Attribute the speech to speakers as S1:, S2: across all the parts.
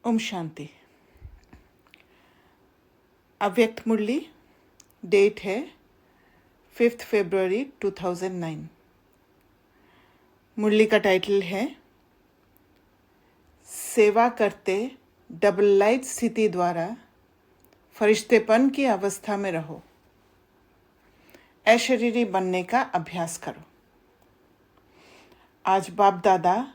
S1: ओम शांति। अव्यक्त मुरली, डेट है 5 फरवरी 2009। मुरली का टाइटल है सेवा करते डबल लाइट स्थिति द्वारा फरिश्तेपन की अवस्था में रहो, अशरीरी बनने का अभ्यास करो। आज बाप दादा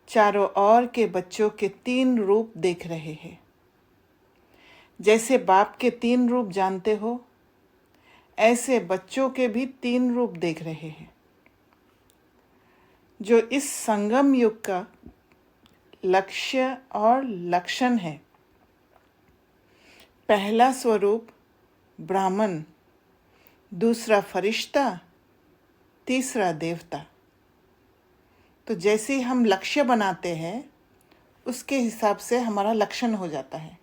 S1: चारों ओर के बच्चों के 3 रूप देख रहे हैं। जैसे बाप के 3 रूप जानते हो, ऐसे बच्चों के भी 3 रूप देख रहे हैं, जो इस संगम युग का लक्ष्य और लक्षण है। पहला स्वरूप ब्राह्मण, दूसरा फरिश्ता, तीसरा देवता। तो जैसे ही हम लक्ष्य बनाते हैं, उसके हिसाब से हमारा लक्षण हो जाता है,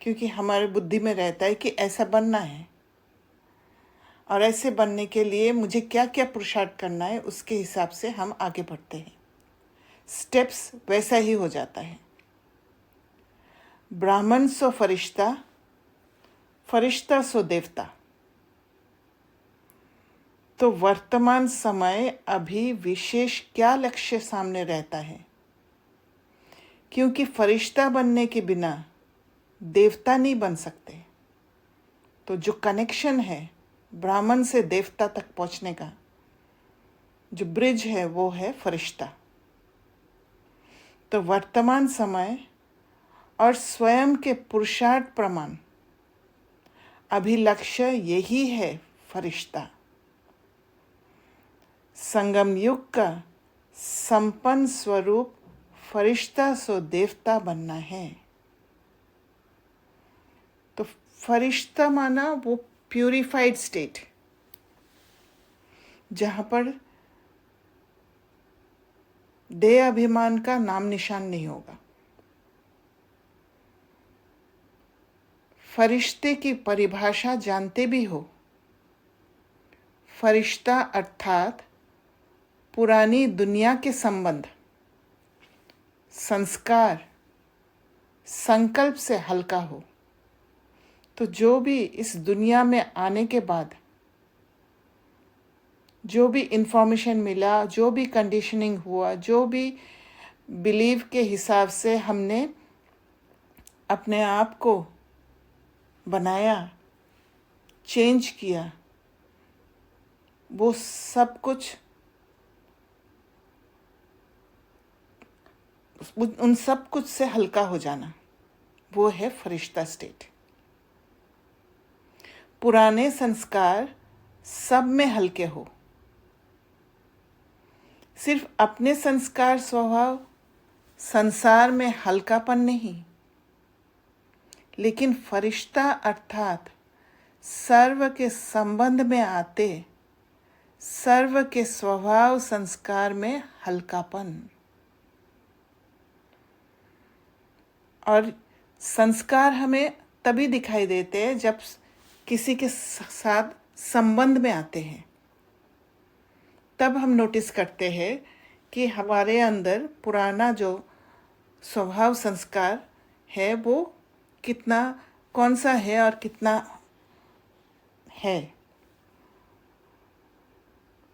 S1: क्योंकि हमारे बुद्धि में रहता है कि ऐसा बनना है और ऐसे बनने के लिए मुझे क्या क्या पुरुषार्थ करना है, उसके हिसाब से हम आगे बढ़ते हैं। स्टेप्स वैसा ही हो जाता है। ब्राह्मण सो फरिश्ता, फरिश्ता सो देवता। तो वर्तमान समय अभी विशेष क्या लक्ष्य सामने रहता है, क्योंकि फरिश्ता बनने के बिना देवता नहीं बन सकते। तो जो कनेक्शन है ब्राह्मण से देवता तक पहुंचने का, जो ब्रिज है, वो है फरिश्ता। तो वर्तमान समय और स्वयं के पुरुषार्थ प्रमाण अभी लक्ष्य यही है, फरिश्ता। संगम युग का संपन्न स्वरूप फरिश्ता सो देवता बनना है। तो फरिश्ता माना वो प्यूरिफाइड स्टेट, जहाँ पर देह अभिमान का नाम निशान नहीं होगा। फरिश्ते की परिभाषा जानते भी हो। फरिश्ता अर्थात पुरानी दुनिया के संबंध, संस्कार, संकल्प से हल्का हो। तो जो भी इस दुनिया में आने के बाद जो भी इंफॉर्मेशन मिला, जो भी कंडीशनिंग हुआ, जो भी बिलीव के हिसाब से हमने अपने आप को बनाया, चेंज किया, वो सब कुछ, उन सब कुछ से हल्का हो जाना, वो है फरिश्ता स्टेट। पुराने संस्कार सब में हल्के हो। सिर्फ अपने संस्कार स्वभाव संसार में हल्कापन नहीं, लेकिन फरिश्ता अर्थात सर्व के संबंध में आते, सर्व के स्वभाव संस्कार में हल्कापन। और संस्कार हमें तभी दिखाई देते हैं जब किसी के साथ संबंध में आते हैं। तब हम नोटिस करते हैं कि हमारे अंदर पुराना जो स्वभाव संस्कार है वो कितना, कौन सा है और कितना है।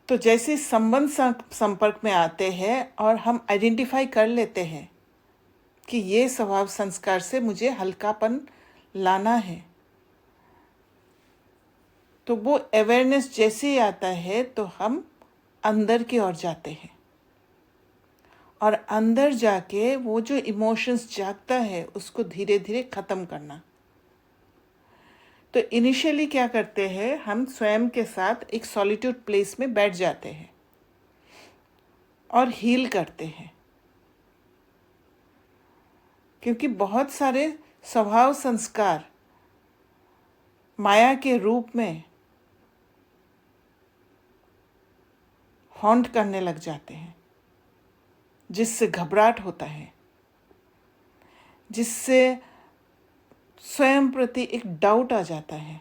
S1: तो जैसे संबंध संपर्क में आते हैं और हम आइडेंटिफाई कर लेते हैं कि ये स्वभाव संस्कार से मुझे हल्कापन लाना है, तो वो अवेयरनेस जैसे ही आता है तो हम अंदर की ओर जाते हैं, और अंदर जाके वो जो इमोशंस जागता है उसको धीरे धीरे ख़त्म करना। तो इनिशियली क्या करते हैं, हम स्वयं के साथ एक सॉलिट्यूड प्लेस में बैठ जाते हैं और हील करते हैं, क्योंकि बहुत सारे स्वभाव संस्कार माया के रूप में हॉन्ट करने लग जाते हैं, जिससे घबराहट होता है, जिससे स्वयं प्रति एक डाउट आ जाता है।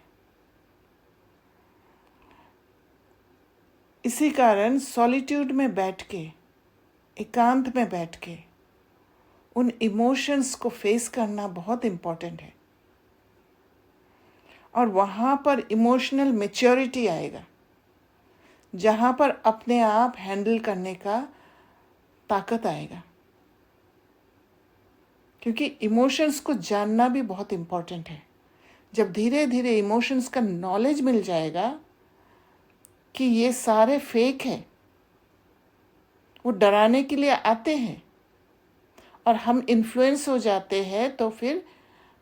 S1: इसी कारण सॉलिट्यूड में बैठ के, एकांत में बैठ के उन इमोशंस को फेस करना बहुत इम्पोर्टेंट है, और वहाँ पर इमोशनल मैच्योरिटी आएगा, जहाँ पर अपने आप हैंडल करने का ताकत आएगा। क्योंकि इमोशंस को जानना भी बहुत इम्पोर्टेंट है। जब धीरे धीरे इमोशंस का नॉलेज मिल जाएगा कि ये सारे फेक है, वो डराने के लिए आते हैं और हम इन्फ्लुएंस हो जाते हैं, तो फिर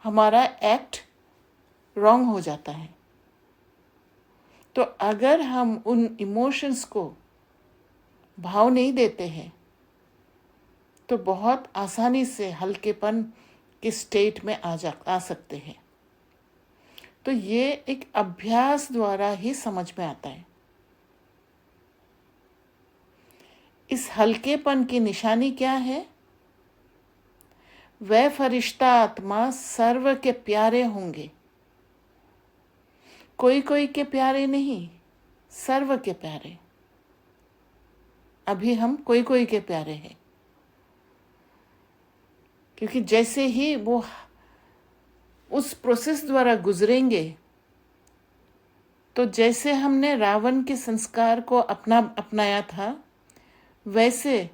S1: हमारा एक्ट रॉन्ग हो जाता है। तो अगर हम उन इमोशंस को भाव नहीं देते हैं तो बहुत आसानी से हल्केपन के स्टेट में आ सकते हैं। तो ये एक अभ्यास द्वारा ही समझ में आता है। इस हल्केपन की निशानी क्या है? वह फरिश्ता आत्मा सर्व के प्यारे होंगे, कोई कोई के प्यारे नहीं, सर्व के प्यारे। अभी हम कोई कोई के प्यारे हैं, क्योंकि जैसे ही वो उस प्रोसेस द्वारा गुजरेंगे, तो जैसे हमने रावण के संस्कार को अपनाया था, वैसे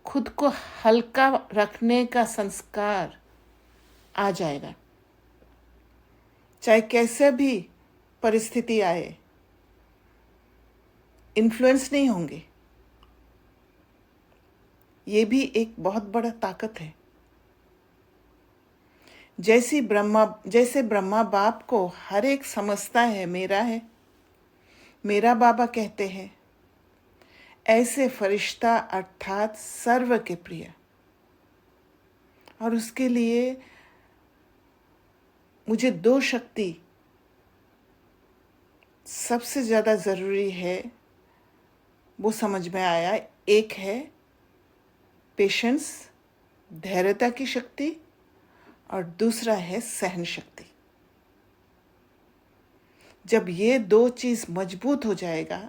S1: खुद को हल्का रखने का संस्कार आ जाएगा। चाहे कैसे भी परिस्थिति आए, इन्फ्लुएंस नहीं होंगे। ये भी एक बहुत बड़ा ताकत है। जैसे ब्रह्मा बाप को हर एक समझता है मेरा है, मेरा बाबा कहते हैं, ऐसे फरिश्ता अर्थात सर्व के प्रिय। और उसके लिए मुझे दो शक्ति सबसे ज़्यादा ज़रूरी है, वो समझ में आया। एक है पेशेंस, धैर्यता की शक्ति, और दूसरा है सहन शक्ति। जब ये दो चीज़ मजबूत हो जाएगा,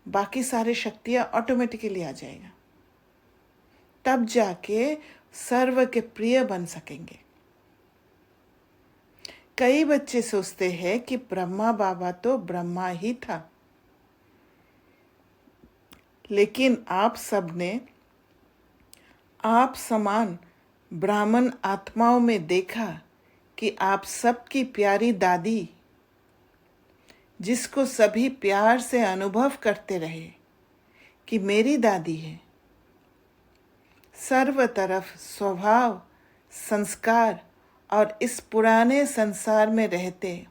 S1: बाकी सारी शक्तियाँ ऑटोमेटिकली आ जाएगा। तब जाके सर्व के प्रिय बन सकेंगे। कई बच्चे सोचते हैं कि ब्रह्मा बाबा तो ब्रह्मा ही था, लेकिन आप सबने आप समान ब्राह्मण आत्माओं में देखा कि आप सबकी प्यारी दादी, जिसको सभी प्यार से अनुभव करते रहे कि मेरी दादी है, सर्व तरफ स्वभाव, संस्कार और इस पुराने संसार में रहते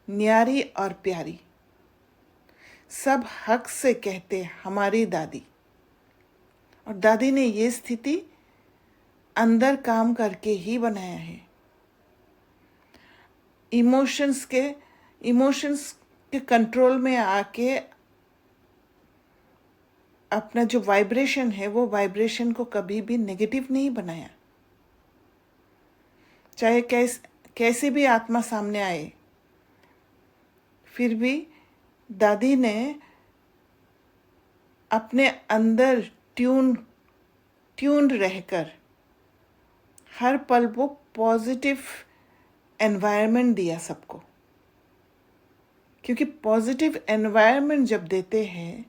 S1: न्यारी और प्यारी, सब हक से कहते हमारी दादी। और दादी ने ये स्थिति अंदर काम करके ही बनाया है। इमोशंस के कंट्रोल में आके अपना जो वाइब्रेशन है, वो वाइब्रेशन को कभी भी नेगेटिव नहीं बनाया। चाहे कैसे भी आत्मा सामने आए, फिर भी दादी ने अपने अंदर ट्यून्ड रहकर हर पल वो पॉजिटिव एनवायरनमेंट दिया सबको। क्योंकि पॉजिटिव एनवायरनमेंट जब देते हैं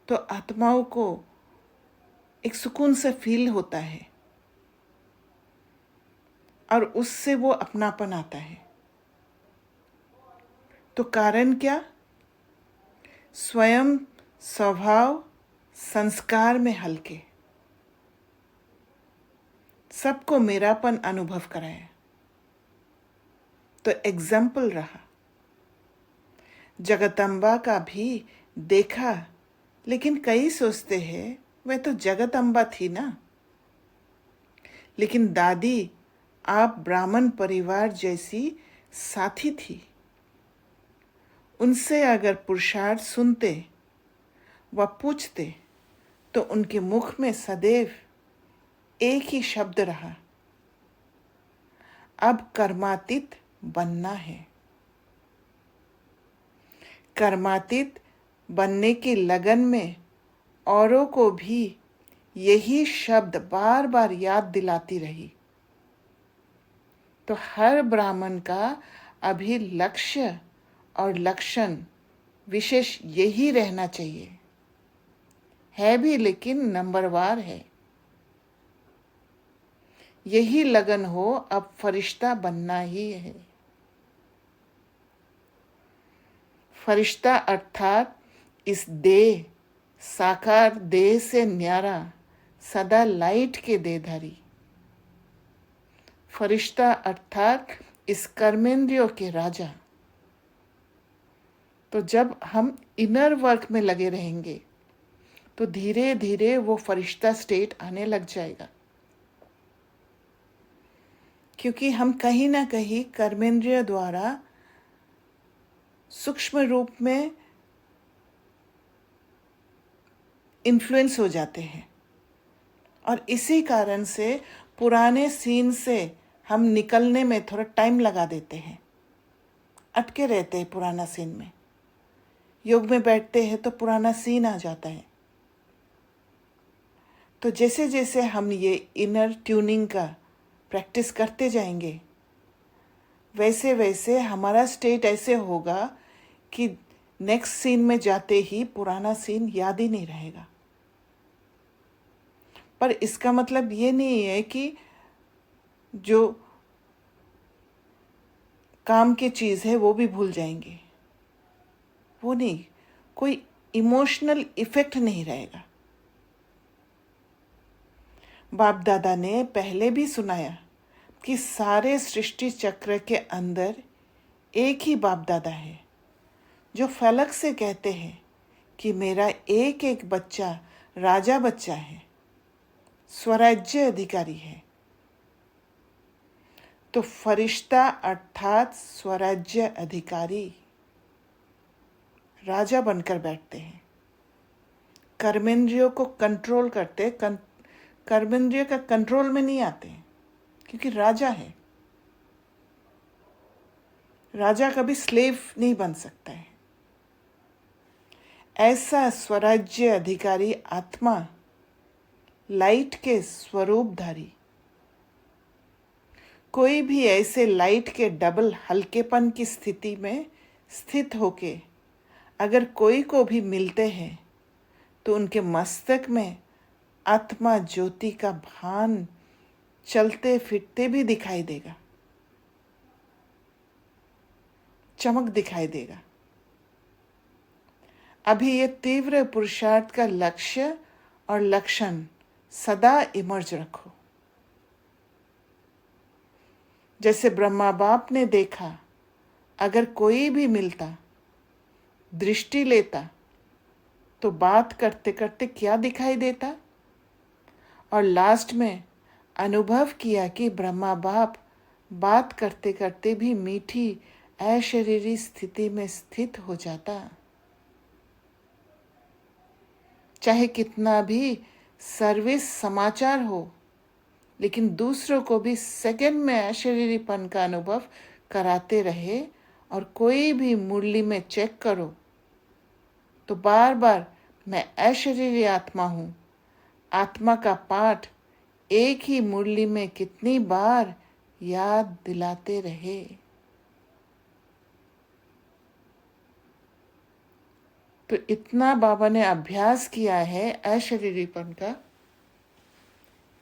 S1: तो आत्माओं को एक सुकून से फील होता है, और उससे वो अपनापन आता है। तो कारण क्या? स्वयं स्वभाव संस्कार में हल्के, सबको मेरापन अनुभव कराया। तो एग्जाम्पल रहा। जगदम्बा का भी देखा, लेकिन कई सोचते हैं वह तो जगदम्बा थी ना। लेकिन दादी आप ब्राह्मण परिवार जैसी साथी थी। उनसे अगर पुरुषार्थ सुनते व पूछते तो उनके मुख में सदैव एक ही शब्द रहा, अब कर्मातीत बनना है। कर्मातीत बनने की लगन में औरों को भी यही शब्द बार बार याद दिलाती रही। तो हर ब्राह्मण का अभी लक्ष्य और लक्षण विशेष यही रहना चाहिए, है भी लेकिन नंबरवार है। यही लगन हो, अब फरिश्ता बनना ही है। फरिश्ता अर्थात इस देह, साकार देह से न्यारा, सदा लाइट के देहधारी। फरिश्ता अर्थात इस कर्मेंद्रियों के राजा। तो जब हम इनर वर्क में लगे रहेंगे तो धीरे धीरे वो फरिश्ता स्टेट आने लग जाएगा, क्योंकि हम कहीं ना कहीं कर्मेंद्रिय द्वारा सूक्ष्म रूप में इन्फ्लुएंस हो जाते हैं, और इसी कारण से पुराने सीन से हम निकलने में थोड़ा टाइम लगा देते हैं, अटके रहते हैं पुराना सीन में। योग में बैठते हैं तो पुराना सीन आ जाता है। तो जैसे जैसे हम ये इनर ट्यूनिंग का प्रैक्टिस करते जाएंगे, वैसे वैसे हमारा स्टेट ऐसे होगा कि नेक्स्ट सीन में जाते ही पुराना सीन याद ही नहीं रहेगा। पर इसका मतलब ये नहीं है कि जो काम की चीज़ है वो भी भूल जाएंगे, वो नहीं, कोई इमोशनल इफेक्ट नहीं रहेगा। बाप दादा ने पहले भी सुनाया कि सारे सृष्टि चक्र के अंदर एक ही बाप दादा है, जो फलक से कहते हैं कि मेरा एक एक बच्चा राजा बच्चा है, स्वराज्य अधिकारी है। तो फरिश्ता अर्थात स्वराज्य अधिकारी राजा बनकर बैठते हैं, कर्मेंद्रियों को कंट्रोल करते, कर्मेंद्रियों का कंट्रोल में नहीं आते, क्योंकि राजा है। राजा कभी स्लेव नहीं बन सकता है। ऐसा स्वराज्य अधिकारी आत्मा, लाइट के स्वरूपधारी, कोई भी ऐसे लाइट के डबल हल्केपन की स्थिति में स्थित होके अगर कोई को भी मिलते हैं तो उनके मस्तक में आत्मा ज्योति का भान चलते फिरते भी दिखाई देगा, चमक दिखाई देगा। अभी ये तीव्र पुरुषार्थ का लक्ष्य और लक्षण सदा इमर्ज रखो। जैसे ब्रह्मा बाप ने देखा, अगर कोई भी मिलता, दृष्टि लेता, तो बात करते करते क्या दिखाई देता, और लास्ट में अनुभव किया कि ब्रह्मा बाप बात करते करते भी मीठी अशरीरी स्थिति में स्थित हो जाता। चाहे कितना भी सर्विस समाचार हो, लेकिन दूसरों को भी सेकंड में अशरीरीपन का अनुभव कराते रहे। और कोई भी मुरली में चेक करो तो बार बार मैं अशरीरी आत्मा हूँ, आत्मा का पाठ एक ही मुरली में कितनी बार याद दिलाते रहे। तो इतना बाबा ने अभ्यास किया है अशरीरीपन का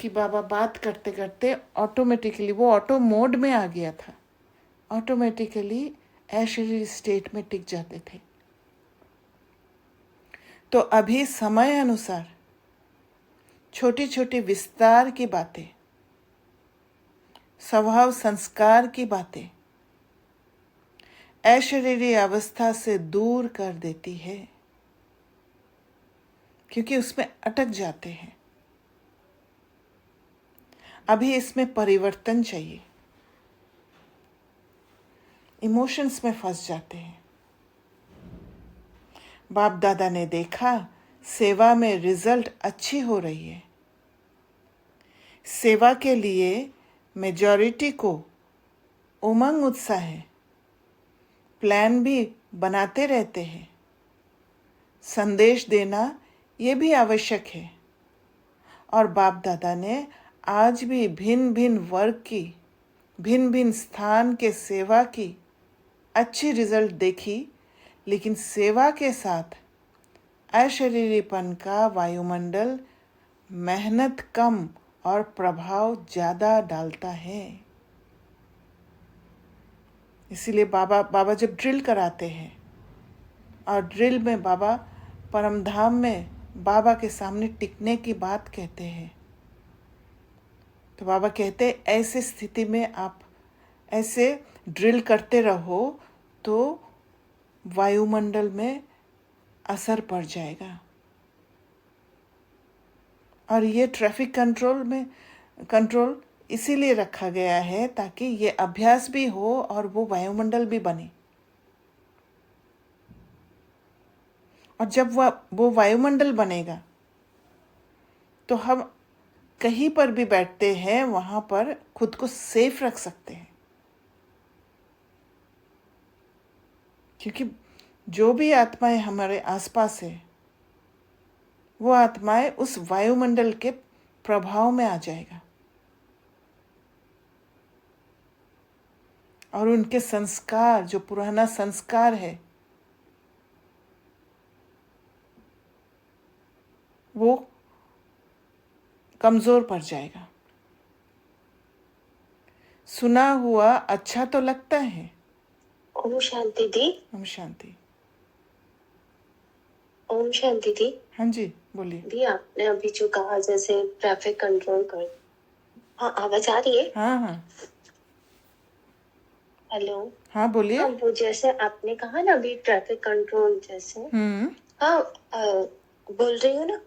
S1: कि बाबा बात करते करते ऑटोमेटिकली वो ऑटो मोड में आ गया था, ऑटोमेटिकली अशरीरी स्टेट में टिक जाते थे। तो अभी समय अनुसार छोटी छोटी विस्तार की बातें, स्वभाव संस्कार की बातें अशरीरी अवस्था से दूर कर देती है, क्योंकि उसमें अटक जाते हैं। अभी इसमें परिवर्तन चाहिए, इमोशंस में फंस जाते हैं। बाप दादा ने देखा सेवा में रिजल्ट अच्छी हो रही है, सेवा के लिए मेजॉरिटी को उमंग उत्साह है, प्लान भी बनाते रहते हैं, संदेश देना ये भी आवश्यक है, और बाप दादा ने आज भी भिन्न भिन्न वर्ग की, भिन्न भिन्न स्थान के सेवा की अच्छी रिजल्ट देखी, लेकिन सेवा के साथ अशरीरीपन का वायुमंडल मेहनत कम और प्रभाव ज़्यादा डालता है। इसीलिए बाबा जब ड्रिल कराते हैं और ड्रिल में बाबा परमधाम में बाबा के सामने टिकने की बात कहते हैं, तो बाबा कहते हैं ऐसे स्थिति में आप ऐसे ड्रिल करते रहो तो वायुमंडल में असर पड़ जाएगा। और ये ट्रैफिक कंट्रोल इसीलिए रखा गया है ताकि ये अभ्यास भी हो और वो वायुमंडल भी बने। और जब वो वायुमंडल बनेगा तो हम कहीं पर भी बैठते हैं वहाँ पर खुद को सेफ रख सकते हैं, क्योंकि जो भी आत्माएं हमारे आसपास है वो आत्माएं उस वायुमंडल के प्रभाव में आ जाएगा और उनके संस्कार, जो पुराना संस्कार है, वो कमजोर पड़ जाएगा। सुना हुआ अच्छा तो लगता है।
S2: ओम शांति दी।
S1: ओम शांति।
S2: ओम शांति दी।
S1: हाँ जी बोलिए।
S2: दी आपने अभी जो कहा जैसे ट्रैफिक कंट्रोल कर, हाँ आवाज आ रही है?
S1: हाँ।
S2: हेलो।
S1: हाँ बोलिए।
S2: हाँ वो जैसे आपने कहा ना अभी ट्रैफिक कंट्रोल जैसे, हाँ बोल रही हूँ ना,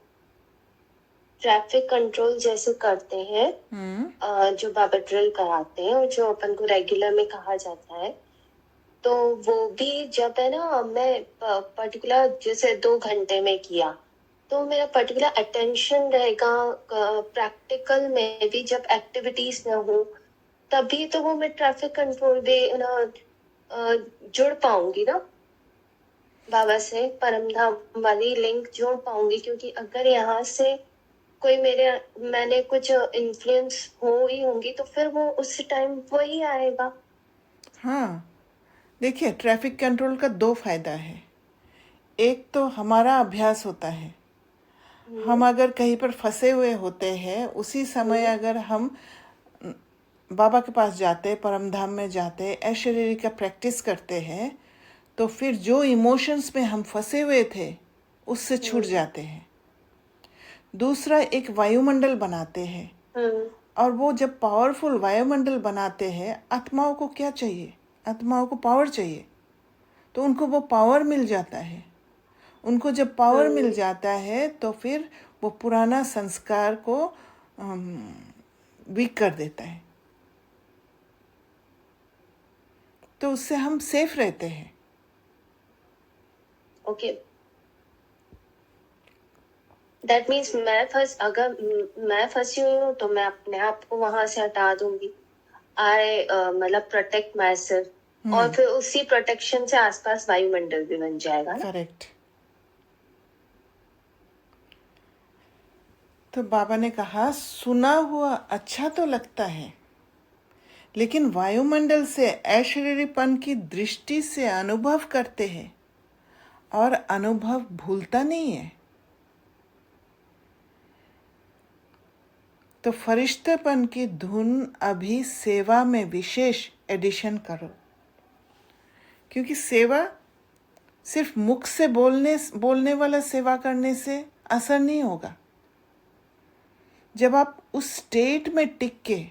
S2: ट्रैफिक कंट्रोल जैसे करते हैं जो बाबा ड्रिल कराते हैं और जो अपन को रेगुलर में कहा जाता है, तो वो भी जब है ना मैं पर्टिकुलर जैसे 2 घंटे में किया तो मेरा पर्टिकुलर अटेंशन रहेगा। प्रैक्टिकल में भी जब एक्टिविटीज ना हो तभी तो वो मैं ट्रैफिक कंट्रोल भी ना जुड़ पाऊंगी ना, बाबा से परमधाम वाली लिंक जोड़ पाऊंगी, क्योंकि अगर यहाँ से कोई मैंने कुछ इन्फ्लुएंस हो ही होंगी तो फिर वो उस टाइम वही आएगा।
S1: हाँ देखिए, ट्रैफिक कंट्रोल का 2 फायदा है। एक तो हमारा अभ्यास होता है, हम अगर कहीं पर फंसे हुए होते हैं उसी समय अगर हम बाबा के पास जाते, परमधाम में जाते, अशरीरी का प्रैक्टिस करते हैं तो फिर जो इमोशंस में हम फंसे हुए थे उससे छूट जाते हैं। दूसरा, एक वायुमंडल बनाते हैं और वो जब पावरफुल वायुमंडल बनाते हैं, आत्माओं को क्या चाहिए? आत्माओं को पावर चाहिए, तो उनको वो पावर मिल जाता है। उनको जब पावर मिल जाता है तो फिर वो पुराना संस्कार को वीक कर देता है, तो उससे हम सेफ रहते हैं।
S2: ओके, दैट मीन्स अगर मैं फंसी हुई हूँ तो मैं अपने आप को वहां से हटा दूंगी। मतलब प्रोटेक्ट माई सेल्फ, और फिर उसी प्रोटेक्शन से आसपास वायुमंडल भी बन जाएगा ना।
S1: करेक्ट। तो बाबा ने कहा सुना हुआ अच्छा तो लगता है, लेकिन वायुमंडल से अशरीरीपन की दृष्टि से अनुभव करते हैं और अनुभव भूलता नहीं है। तो फरिश्तेपन की धुन अभी सेवा में विशेष एडिशन करो, क्योंकि सेवा सिर्फ मुख से बोलने वाला सेवा करने से असर नहीं होगा। जब आप उस स्टेट में टिक के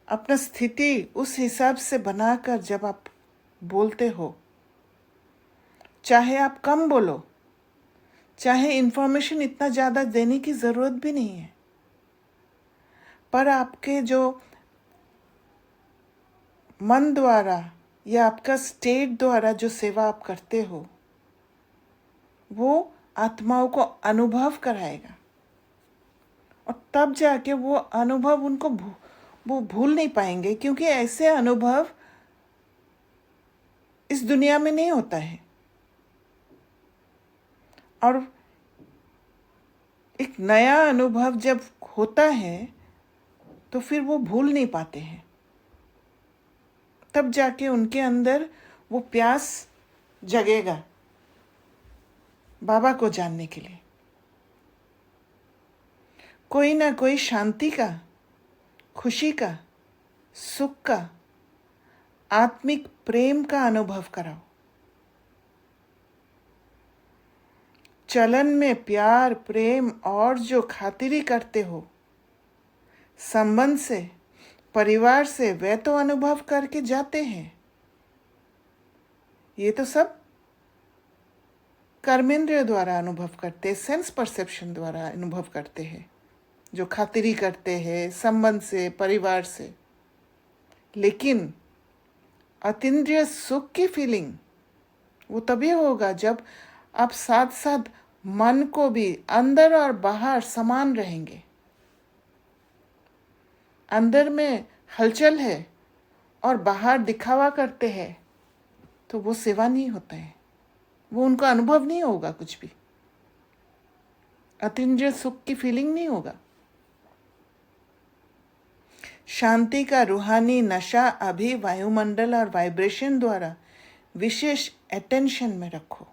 S1: अपना स्थिति उस हिसाब से बनाकर जब आप बोलते हो, चाहे आप कम बोलो, चाहे इन्फॉर्मेशन इतना ज़्यादा देने की ज़रूरत भी नहीं है, पर आपके जो मन द्वारा या आपका स्टेट द्वारा जो सेवा आप करते हो वो आत्माओं को अनुभव कराएगा, और तब जाके वो अनुभव वो भूल नहीं पाएंगे, क्योंकि ऐसे अनुभव इस दुनिया में नहीं होता है। और एक नया अनुभव जब होता है तो फिर वो भूल नहीं पाते हैं, तब जाके उनके अंदर वो प्यास जगेगा बाबा को जानने के लिए। कोई ना कोई शांति का, खुशी का, सुख का, आत्मिक प्रेम का अनुभव कराओ। चलन में प्यार, प्रेम और जो खातिरी करते हो संबंध से, परिवार से, वे तो अनुभव करके जाते हैं। ये तो सब कर्मेंद्रिय द्वारा अनुभव करते, सेंस परसेप्शन द्वारा अनुभव करते हैं, जो खातिरी करते हैं संबंध से, परिवार से। लेकिन अतीन्द्रिय सुख की फीलिंग वो तभी होगा जब आप साथ साथ मन को भी अंदर और बाहर समान रहेंगे। अंदर में हलचल है और बाहर दिखावा करते हैं तो वो सेवा नहीं होता है, वो उनका अनुभव नहीं होगा, कुछ भी अतीन्द्रिय सुख की फीलिंग नहीं होगा। शांति का रूहानी नशा अभी वायुमंडल और वाइब्रेशन द्वारा विशेष अटेंशन में रखो।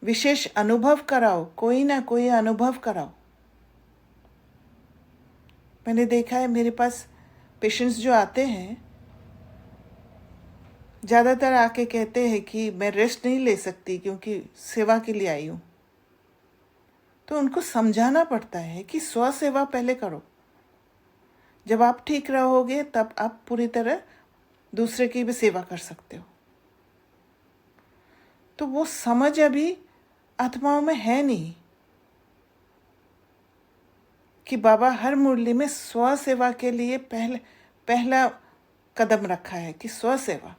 S1: विशेष अनुभव कराओ, कोई ना कोई अनुभव कराओ। मैंने देखा है मेरे पास पेशेंट्स जो आते हैं, ज़्यादातर आके कहते हैं कि मैं रेस्ट नहीं ले सकती क्योंकि सेवा के लिए आई हूँ। तो उनको समझाना पड़ता है कि स्व सेवा पहले करो। जब आप ठीक रहोगे तब आप पूरी तरह दूसरे की भी सेवा कर सकते हो। तो वो समझ अभी आत्माओं में है नहीं कि बाबा हर मुरली में स्व सेवा के लिए पहला कदम रखा है कि स्व सेवा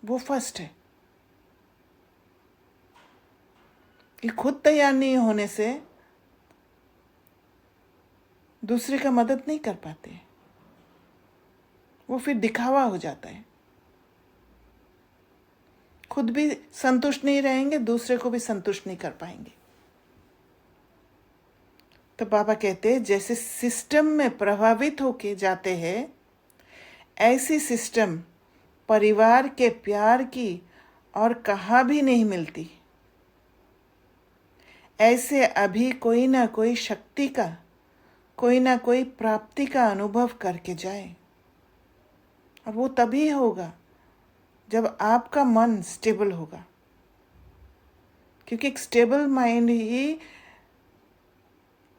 S1: वो फर्स्ट है। कि खुद तैयार नहीं होने से दूसरे का मदद नहीं कर पाते, वो फिर दिखावा हो जाता है। खुद भी संतुष्ट नहीं रहेंगे, दूसरे को भी संतुष्ट नहीं कर पाएंगे। तो बाबा कहते हैं जैसे सिस्टम में प्रभावित होके जाते हैं, ऐसी सिस्टम परिवार के प्यार की और कहाँ भी नहीं मिलती। ऐसे अभी कोई ना कोई शक्ति का, कोई ना कोई प्राप्ति का अनुभव करके जाए। और वो तभी होगा जब आपका मन स्टेबल होगा, क्योंकि एक स्टेबल माइंड ही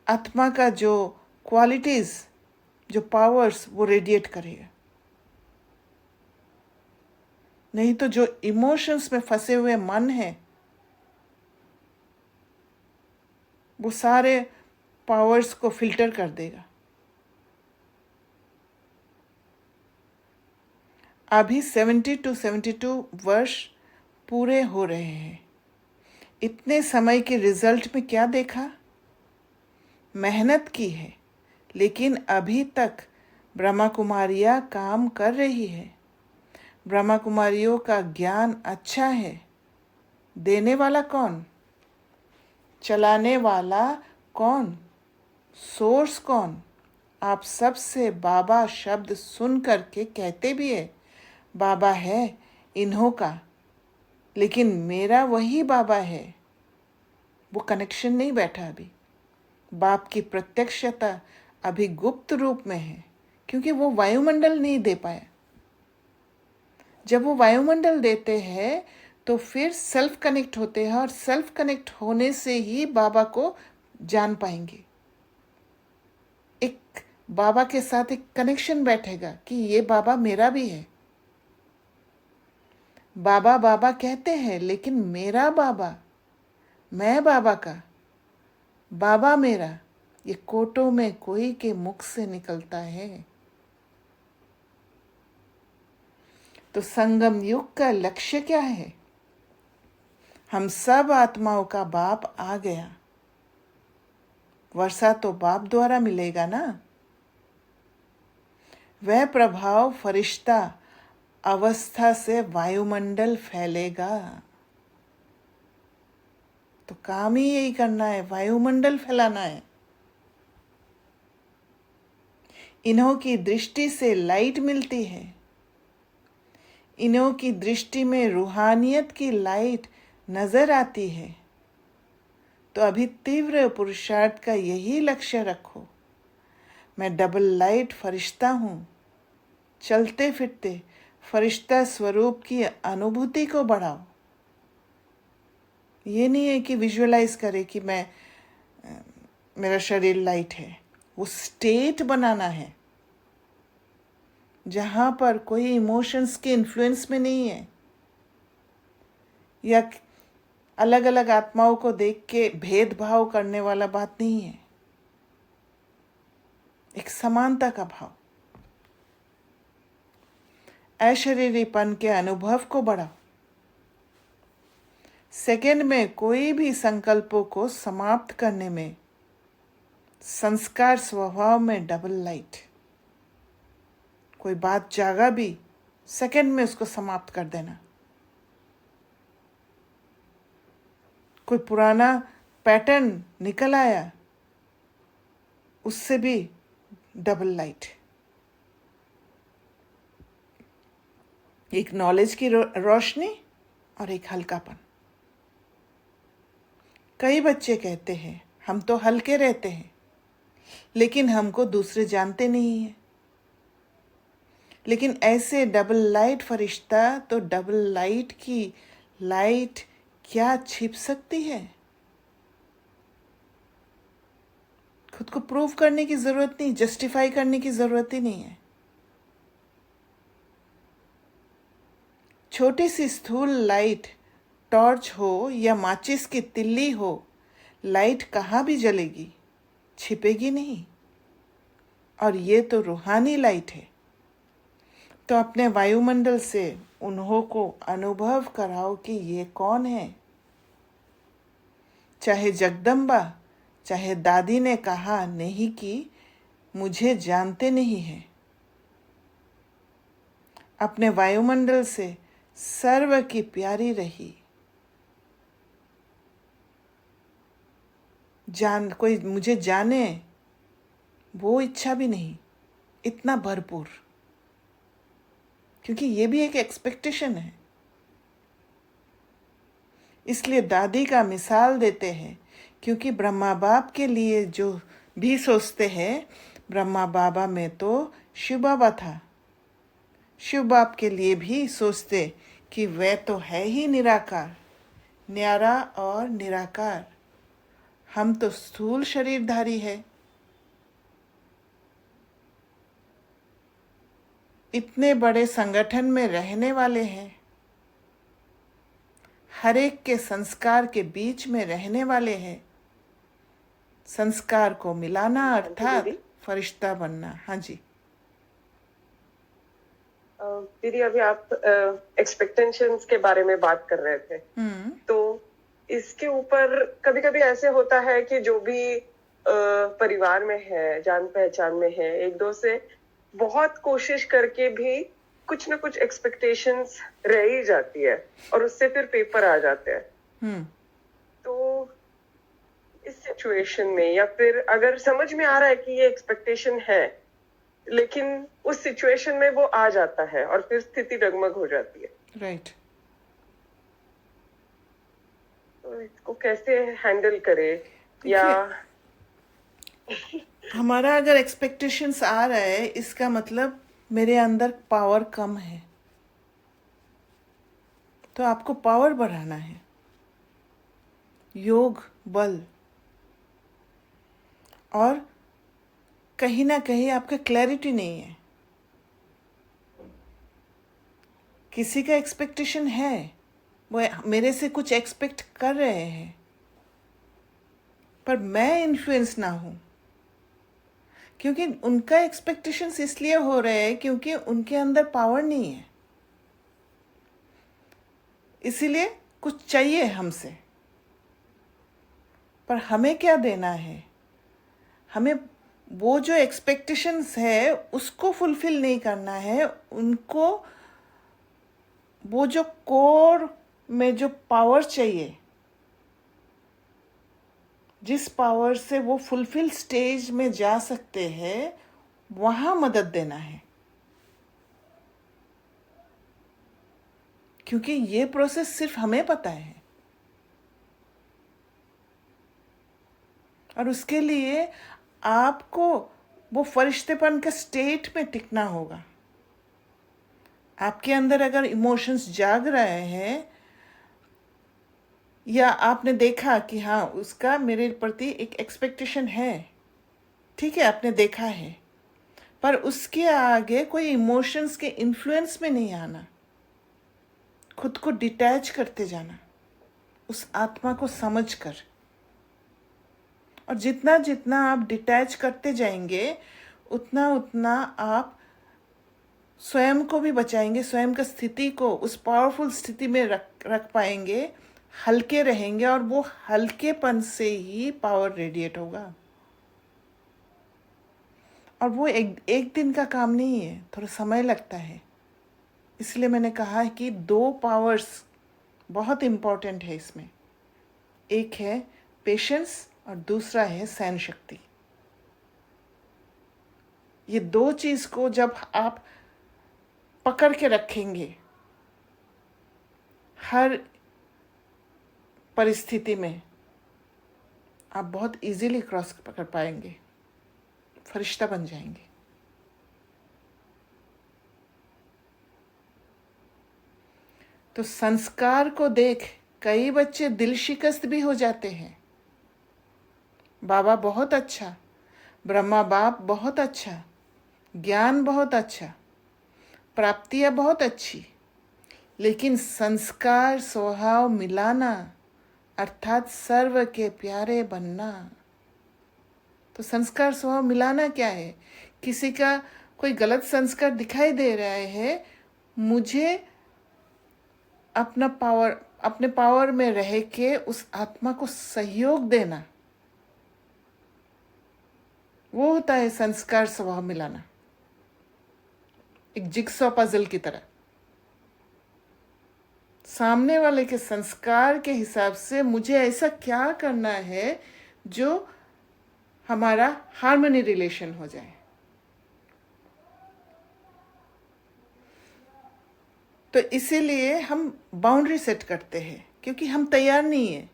S1: आत्मा का जो क्वालिटीज, जो पावर्स वो रेडिएट करेगा। नहीं तो जो इमोशंस में फंसे हुए मन है वो सारे पावर्स को फिल्टर कर देगा। अभी 70 to 72 वर्ष पूरे हो रहे हैं। इतने समय के रिजल्ट में क्या देखा? मेहनत की है, लेकिन अभी तक ब्रह्मा कुमारियाँ काम कर रही है। ब्रह्मा कुमारियों का ज्ञान अच्छा है। देने वाला कौन? चलाने वाला कौन? सोर्स कौन? आप सबसे बाबा शब्द सुन करके कहते भी है बाबा है इन्हों का, लेकिन मेरा वही बाबा है। वो कनेक्शन नहीं बैठा अभी। बाप की प्रत्यक्षता अभी गुप्त रूप में है, क्योंकि वो वायुमंडल नहीं दे पाया। जब वो वायुमंडल देते हैं तो फिर सेल्फ कनेक्ट होते हैं, और सेल्फ कनेक्ट होने से ही बाबा को जान पाएंगे। एक बाबा के साथ एक कनेक्शन बैठेगा कि ये बाबा मेरा भी है। बाबा बाबा कहते हैं, लेकिन मेरा बाबा, मैं बाबा का, बाबा मेरा, ये कोटों में कोई के मुख से निकलता है। तो संगम युग का लक्ष्य क्या है? हम सब आत्माओं का बाप आ गया। वर्षा तो बाप द्वारा मिलेगा ना। वह प्रभाव फरिश्ता अवस्था से वायुमंडल फैलेगा। तो काम ही यही करना है, वायुमंडल फैलाना है। इन्हों की दृष्टि से लाइट मिलती है, इन्हों की दृष्टि में रूहानियत की लाइट नजर आती है। तो अभी तीव्र पुरुषार्थ का यही लक्ष्य रखो। मैं डबल लाइट फरिश्ता हूँ। चलते फिरते फरिश्ता स्वरूप की अनुभूति को बढ़ाओ। ये नहीं है कि विजुअलाइज करे कि मेरा शरीर लाइट है। वो स्टेट बनाना है जहाँ पर कोई इमोशंस के इन्फ्लुएंस में नहीं है, या अलग अलग आत्माओं को देख के भेदभाव करने वाला बात नहीं है। एक समानता का भाव, अशरीरीपन के अनुभव को बढ़ाओ। सेकंड में कोई भी संकल्पों को समाप्त करने में संस्कार स्वभाव में डबल लाइट। कोई बात जागा भी, सेकंड में उसको समाप्त कर देना। कोई पुराना पैटर्न निकल आया, उससे भी डबल लाइट। एक नॉलेज की रोशनी और एक हल्कापन। कई बच्चे कहते हैं हम तो हल्के रहते हैं, लेकिन हमको दूसरे जानते नहीं हैं। लेकिन ऐसे डबल लाइट फरिश्ता तो डबल लाइट की लाइट क्या छिप सकती है? खुद को प्रूव करने की जरूरत नहीं, जस्टिफाई करने की जरूरत ही नहीं है। छोटी सी स्थूल लाइट, टॉर्च हो या माचिस की तिल्ली हो, लाइट कहाँ भी जलेगी, छिपेगी नहीं। और ये तो रूहानी लाइट है। तो अपने वायुमंडल से उन्हों को अनुभव कराओ कि ये कौन है। चाहे जगदम्बा, चाहे दादी ने कहा नहीं कि मुझे जानते नहीं है। अपने वायुमंडल से सर्व की प्यारी रही। कोई मुझे जाने, वो इच्छा भी नहीं, इतना भरपूर। क्योंकि ये भी एक एक्सपेक्टेशन है। इसलिए दादी का मिसाल देते हैं, क्योंकि ब्रह्मा बाप के लिए जो भी सोचते हैं, ब्रह्मा बाबा में तो शिव बाबा था। शिव बाप के लिए भी सोचते कि वह तो है ही निराकार, न्यारा और निराकार। हम तो स्थूल शरीरधारी है। इतने बड़े संगठन में रहने वाले हैं, हर एक के संस्कार के बीच में रहने वाले हैं। संस्कार को मिलाना अर्थात फरिश्ता बनना। हाँ जी
S3: दीदी, अभी आप एक्सपेक्टेशंस के बारे में बात कर रहे थे। तो इसके ऊपर कभी कभी ऐसे होता है कि जो भी परिवार में है, जान पहचान में है, एक दो से बहुत कोशिश करके भी कुछ ना कुछ एक्सपेक्टेशंस रह ही जाती है और उससे फिर पेपर आ जाते हैं। तो इस सिचुएशन में, या फिर अगर समझ में आ रहा है कि ये एक्सपेक्टेशन है, लेकिन उस सिचुएशन में वो आ जाता है और फिर स्थिति डगमग हो जाती है।
S1: राइट।
S3: तो इसको कैसे हैंडल करे? या
S1: हमारा अगर एक्सपेक्टेशंस आ रहा है, इसका मतलब मेरे अंदर पावर कम है। तो आपको पावर बढ़ाना है, योग बल। और कहीं ना कहीं आपका क्लैरिटी नहीं है। किसी का एक्सपेक्टेशन है, वो मेरे से कुछ एक्सपेक्ट कर रहे हैं, पर मैं इन्फ्लुएंस ना हूं। क्योंकि उनका एक्सपेक्टेशंस इसलिए हो रहे हैं क्योंकि उनके अंदर पावर नहीं है। इसीलिए कुछ चाहिए हमसे, पर हमें क्या देना है? हमें वो जो एक्सपेक्टेशंस है उसको फुलफिल नहीं करना है। उनको वो जो कोर में जो पावर चाहिए, जिस पावर से वो फुलफिल स्टेज में जा सकते हैं वहाँ मदद देना है, क्योंकि ये प्रोसेस सिर्फ हमें पता है। और उसके लिए आपको वो फरिश्तेपन के स्टेट में टिकना होगा। आपके अंदर अगर इमोशंस जाग रहे हैं या आपने देखा कि हाँ उसका मेरे प्रति एक एक्सपेक्टेशन है, ठीक है, आपने देखा है, पर उसके आगे कोई इमोशंस के इन्फ्लुएंस में नहीं आना, खुद को डिटैच करते जाना उस आत्मा को समझकर। और जितना जितना आप डिटैच करते जाएंगे उतना उतना आप स्वयं को भी बचाएंगे, स्वयं का स्थिति को उस पावरफुल स्थिति में रख पाएंगे, हल्के रहेंगे, और वो हल्केपन से ही पावर रेडिएट होगा। और वो एक दिन का काम नहीं है, थोड़ा समय लगता है। इसलिए मैंने कहा है कि 2 पावर्स बहुत इम्पोर्टेंट है इसमें। एक है पेशेंस और दूसरा है सहन शक्ति। ये 2 चीज़ को जब आप पकड़ के रखेंगे हर परिस्थिति में, आप बहुत इजीली क्रॉस कर पाएंगे, फरिश्ता बन जाएंगे। तो संस्कार को देख कई बच्चे दिल शिकस्त भी हो जाते हैं। बाबा बहुत अच्छा, ब्रह्मा बाप बहुत अच्छा, ज्ञान बहुत अच्छा, प्राप्तियां बहुत अच्छी, लेकिन संस्कार स्वभाव मिलाना अर्थात सर्व के प्यारे बनना। तो संस्कार स्वभाव मिलाना क्या है? किसी का कोई गलत संस्कार दिखाई दे रहा है, मुझे अपने पावर में रह के उस आत्मा को सहयोग देना, वो होता है संस्कार स्वभाव मिलाना, एक जिगसॉ पजल की तरह। सामने वाले के संस्कार के हिसाब से मुझे ऐसा क्या करना है जो हमारा हार्मनी रिलेशन हो जाए। तो इसीलिए हम बाउंड्री सेट करते हैं, क्योंकि हम तैयार नहीं है।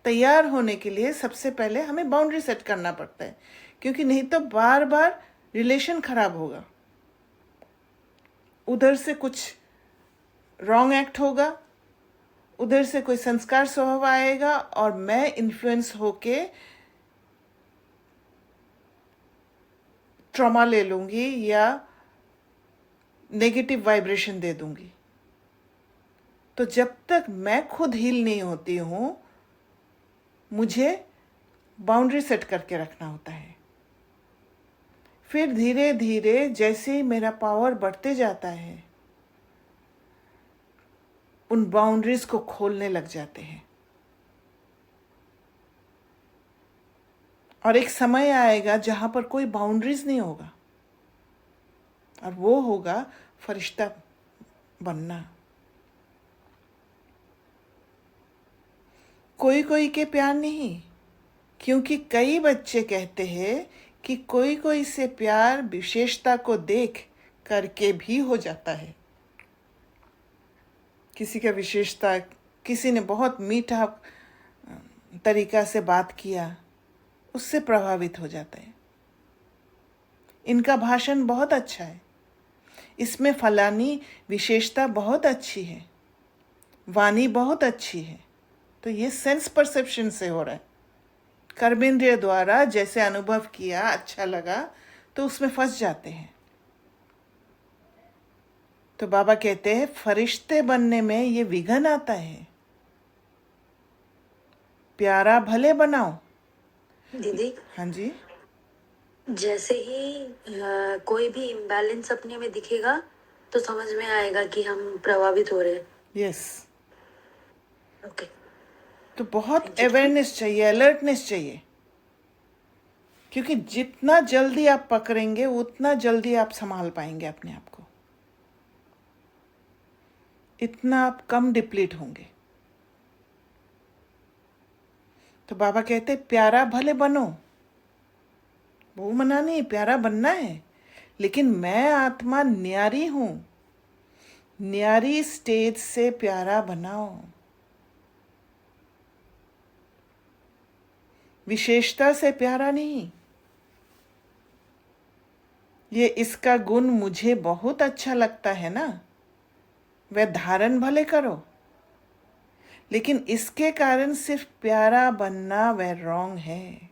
S1: तैयार होने के लिए सबसे पहले हमें बाउंड्री सेट करना पड़ता है, क्योंकि नहीं तो बार बार रिलेशन खराब होगा। उधर से कुछ रॉन्ग एक्ट होगा, उधर से कोई संस्कार स्वभाव आएगा, और मैं इन्फ्लुएंस होके ट्रॉमा ले लूँगी या नेगेटिव वाइब्रेशन दे दूँगी। तो जब तक मैं खुद हील नहीं होती हूँ, मुझे बाउंड्री सेट करके रखना होता है। फिर धीरे धीरे जैसे ही मेरा पावर बढ़ते जाता है, उन बाउंड्रीज को खोलने लग जाते हैं। और एक समय आएगा जहां पर कोई बाउंड्रीज नहीं होगा, और वो होगा फरिश्ता बनना। कोई कोई के प्यार नहीं, क्योंकि कई बच्चे कहते हैं कि कोई कोई से प्यार विशेषता को देख करके भी हो जाता है। किसी का विशेषता, किसी ने बहुत मीठा तरीका से बात किया, उससे प्रभावित हो जाता है। इनका भाषण बहुत अच्छा है, इसमें फलानी विशेषता बहुत अच्छी है, वाणी बहुत अच्छी है। तो ये सेंस परसेप्शन से हो रहा है, कर्मेंद्रिय द्वारा जैसे अनुभव किया, अच्छा लगा, तो उसमें फंस जाते हैं। तो बाबा कहते हैं फरिश्ते बनने में ये विघन आता है। प्यारा भले बनाओ।
S4: दीदी,
S1: हाँ जी।
S4: जैसे ही कोई भी इम्बैलेंस अपने में दिखेगा तो समझ में आएगा कि हम प्रभावित हो रहे हैं।
S1: यस।
S4: ओके।
S1: तो बहुत अवेयरनेस चाहिए, अलर्टनेस चाहिए, क्योंकि जितना जल्दी आप पकड़ेंगे उतना जल्दी आप संभाल पाएंगे अपने आप को, इतना आप कम डिप्लीट होंगे। तो बाबा कहते प्यारा भले बनो, वो मना नहीं, प्यारा बनना है, लेकिन मैं आत्मा न्यारी हूं, न्यारी स्टेज से प्यारा बनाओ, विशेषता से प्यारा नहीं। ये इसका गुण मुझे बहुत अच्छा लगता है ना, वह धारण भले करो, लेकिन इसके कारण सिर्फ प्यारा बनना वह रॉन्ग है।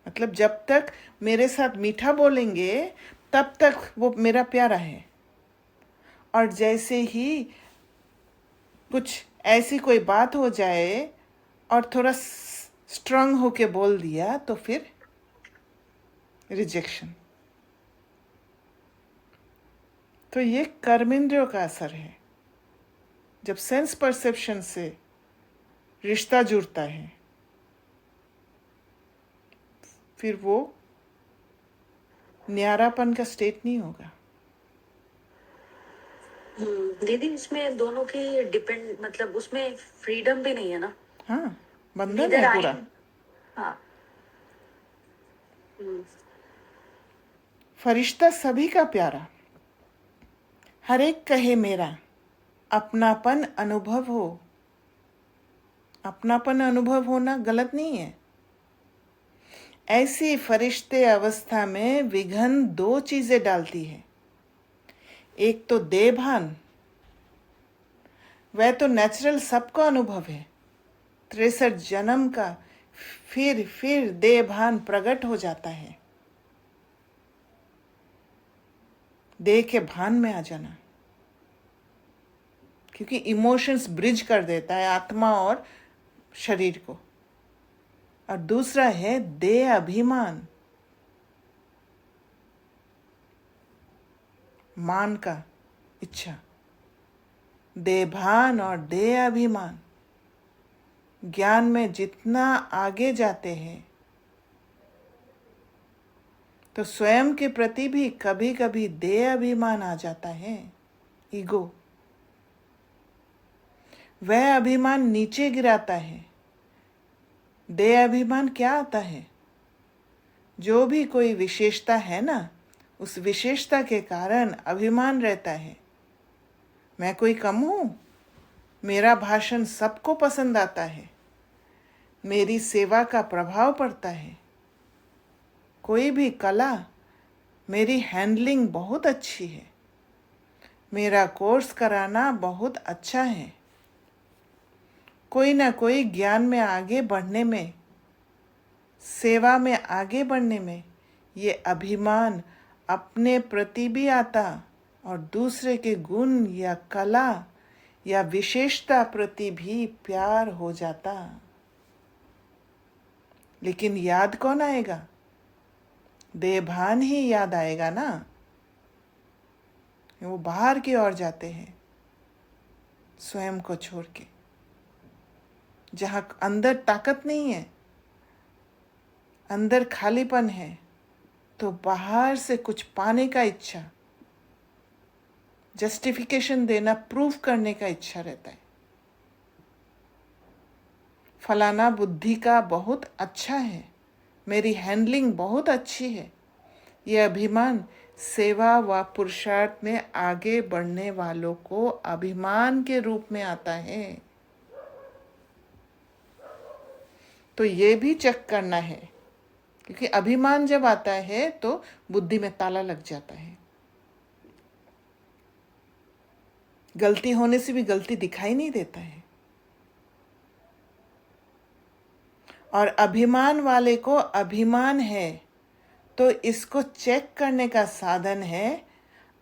S1: मतलब जब तक मेरे साथ मीठा बोलेंगे तब तक वो मेरा प्यारा है, और जैसे ही कुछ ऐसी कोई बात हो जाए और थोड़ा स्ट्रांग होके बोल दिया तो फिर रिजेक्शन। तो ये कर्मेंद्रियों का असर है। जब सेंस परसेप्शन से रिश्ता जुड़ता है फिर वो न्यारापन का स्टेट नहीं होगा।
S4: दीदी इसमें दोनों की डिपेंड, मतलब उसमें फ्रीडम भी नहीं है ना।
S1: हाँ, बंधन है पूरा।
S4: हाँ।
S1: फरिश्ता सभी का प्यारा, हर एक कहे मेरा, अपनापन अनुभव हो। अपनापन अनुभव होना गलत नहीं है। ऐसी फरिश्ते अवस्था में विघन दो चीजें डालती है। एक तो देहभान, वह तो नेचुरल सबको अनुभव है, 63 जन्म का फिर देहभान प्रकट हो जाता है। देह के भान में आ जाना, क्योंकि इमोशंस ब्रिज कर देता है आत्मा और शरीर को। और दूसरा है देह अभिमान, मान का इच्छा। देहभान और देह अभिमान ज्ञान में जितना आगे जाते हैं तो स्वयं के प्रति भी कभी कभी देह अभिमान आ जाता है, ईगो। वह अभिमान नीचे गिराता है। देह अभिमान क्या आता है? जो भी कोई विशेषता है ना, उस विशेषता के कारण अभिमान रहता है। मैं कोई कम हूं, मेरा भाषण सबको पसंद आता है, मेरी सेवा का प्रभाव पड़ता है, कोई भी कला, मेरी हैंडलिंग बहुत अच्छी है, मेरा कोर्स कराना बहुत अच्छा है। कोई ना कोई ज्ञान में आगे बढ़ने में, सेवा में आगे बढ़ने में ये अभिमान अपने प्रति भी आता और दूसरे के गुण या कला या विशेषता प्रति भी प्यार हो जाता। लेकिन याद कौन आएगा? देहभान ही याद आएगा ना। वो बाहर की ओर जाते हैं स्वयं को छोड़ के। जहां अंदर ताकत नहीं है, अंदर खालीपन है, तो बाहर से कुछ पाने का इच्छा, जस्टिफिकेशन देना, प्रूफ करने का इच्छा रहता है। फलाना बुद्धि का बहुत अच्छा है, मेरी हैंडलिंग बहुत अच्छी है, ये अभिमान सेवा व पुरुषार्थ में आगे बढ़ने वालों को अभिमान के रूप में आता है। तो ये भी चेक करना है, क्योंकि अभिमान जब आता है तो बुद्धि में ताला लग जाता है। गलती होने से भी गलती दिखाई नहीं देता है। और अभिमान वाले को अभिमान है तो इसको चेक करने का साधन है,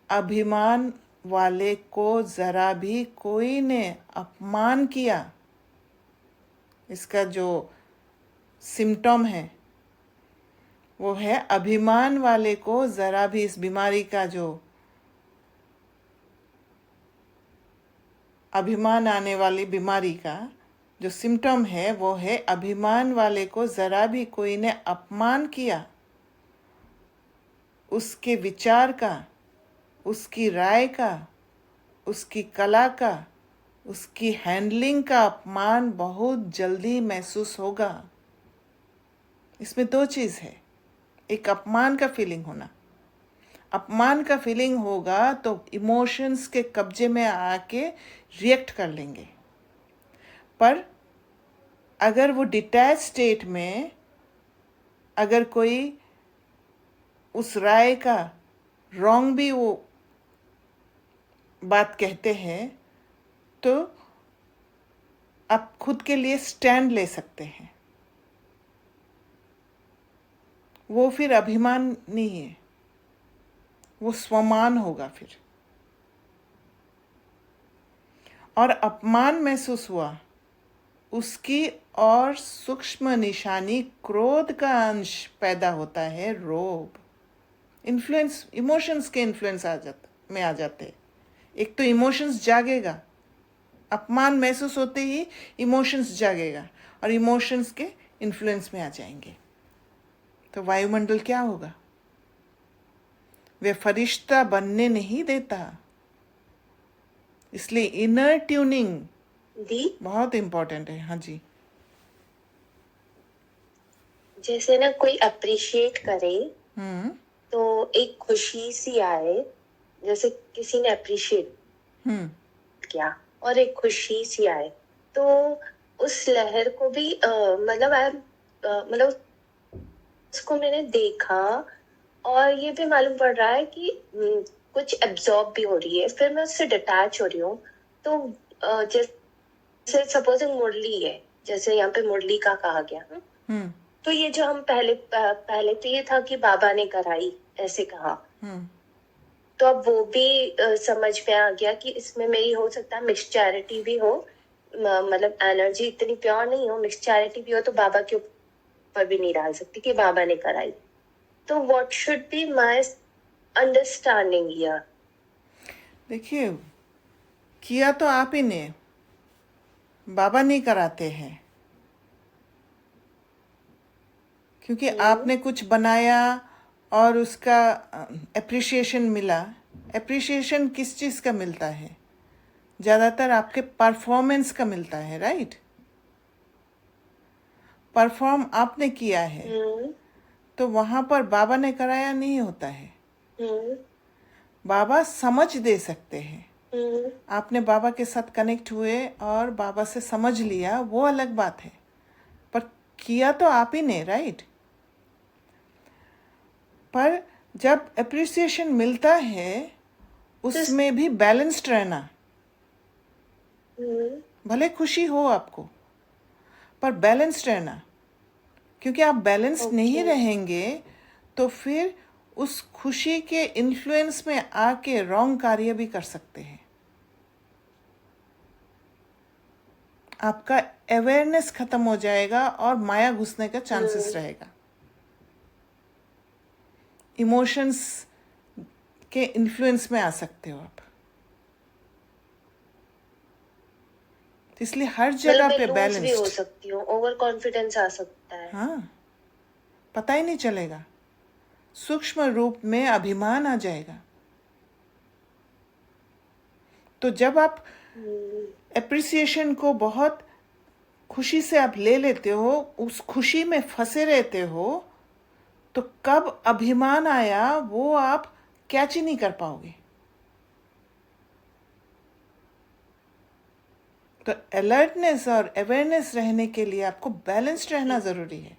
S1: अभिमान वाले को जरा भी कोई ने अपमान किया, इसका जो सिम्टम है वो है अभिमान वाले को जरा भी, इस बीमारी का जो अभिमान आने वाली बीमारी का जो सिम्टम है वो है अभिमान वाले को जरा भी कोई ने अपमान किया, उसके विचार का, उसकी राय का, उसकी कला का, उसकी हैंडलिंग का अपमान बहुत जल्दी महसूस होगा। इसमें दो चीज़ है, एक अपमान का फीलिंग होना, अपमान का फीलिंग होगा तो इमोशंस के कब्जे में आके रिएक्ट कर लेंगे। पर अगर वो डिटैच स्टेट में अगर कोई उस राय का रॉन्ग भी वो बात कहते हैं तो आप खुद के लिए स्टैंड ले सकते हैं। वो फिर अभिमान नहीं है, वो स्वमान होगा फिर। और अपमान महसूस हुआ, उसकी और सूक्ष्म निशानी क्रोध का अंश पैदा होता है, रोब। इन्फ्लुएंस, इमोशंस के इन्फ्लुएंस में आ जाते हैं। एक तो इमोशंस जागेगा, अपमान महसूस होते ही इमोशंस जागेगा और इमोशंस के इन्फ्लुएंस में आ जाएंगे। तो वायुमंडल क्या होगा? वे फरिश्ता बनने नहीं देता। इसलिए इनर ट्यूनिंग बहुत इंपॉर्टेंट है। हाँ जी।
S2: जैसे ना कोई अप्रिशिएट करे तो एक खुशी सी आए, जैसे किसी ने अप्रिशिएट किया और एक खुशी सी आए, तो उस लहर को भी मतलब उसको मैंने देखा और ये भी मालूम पड़ रहा है कि कुछ एब्जॉर्ब भी हो रही है, फिर मैं उससे डिटैच हो रही हूँ। तो जैसे सपोजिंग मुरली है, जैसे यहाँ पे मुरली का कहा गया, तो ये जो हम पहले तो ये था कि बाबा ने कराई, ऐसे कहा, तो अब वो भी समझ में आ गया कि इसमें मेरी हो सकता है मिक्स चैरिटी भी हो, मतलब एनर्जी इतनी प्योर नहीं हो, मिक्स चैरिटी भी हो, तो बाबा के ऊपर भी नहीं डाल सकती कि बाबा ने कराई। तो what should be my understanding here?
S1: देखिए, किया तो आप ही ने, बाबा नहीं कराते हैं, क्योंकि आपने कुछ बनाया और उसका एप्रिसिएशन मिला। एप्रिसिएशन किस चीज़ का मिलता है? ज़्यादातर आपके परफॉर्मेंस का मिलता है, राइट? परफॉर्म आपने किया है, तो वहाँ पर बाबा ने कराया नहीं होता है। बाबा समझ दे सकते हैं। आपने बाबा के साथ कनेक्ट हुए और बाबा से समझ लिया, वो अलग बात है, पर किया तो आप ही ने, राइट? पर जब एप्रिसिएशन मिलता है उसमें भी बैलेंस्ड रहना। भले खुशी हो आपको, पर बैलेंस्ड रहना, क्योंकि आप बैलेंस नहीं रहेंगे तो फिर उस खुशी के इन्फ्लुएंस में आके रॉन्ग कार्य भी कर सकते हैं। आपका अवेयरनेस खत्म हो जाएगा और माया घुसने का चांसेस रहेगा। इमोशंस के इन्फ्लुएंस में आ सकते हो आप। इसलिए हर जगह पे बैलेंस
S2: भी हो सकती हूँ, ओवर कॉन्फिडेंस आ सकता है।
S1: हाँ, पता ही नहीं चलेगा, सूक्ष्म रूप में अभिमान आ जाएगा। तो जब आप एप्रिसिएशन को बहुत खुशी से आप ले लेते हो, उस खुशी में फंसे रहते हो, तो कब अभिमान आया वो आप कैच ही नहीं कर पाओगे। तो अलर्टनेस और अवेयरनेस रहने के लिए आपको बैलेंस्ड रहना जरूरी है।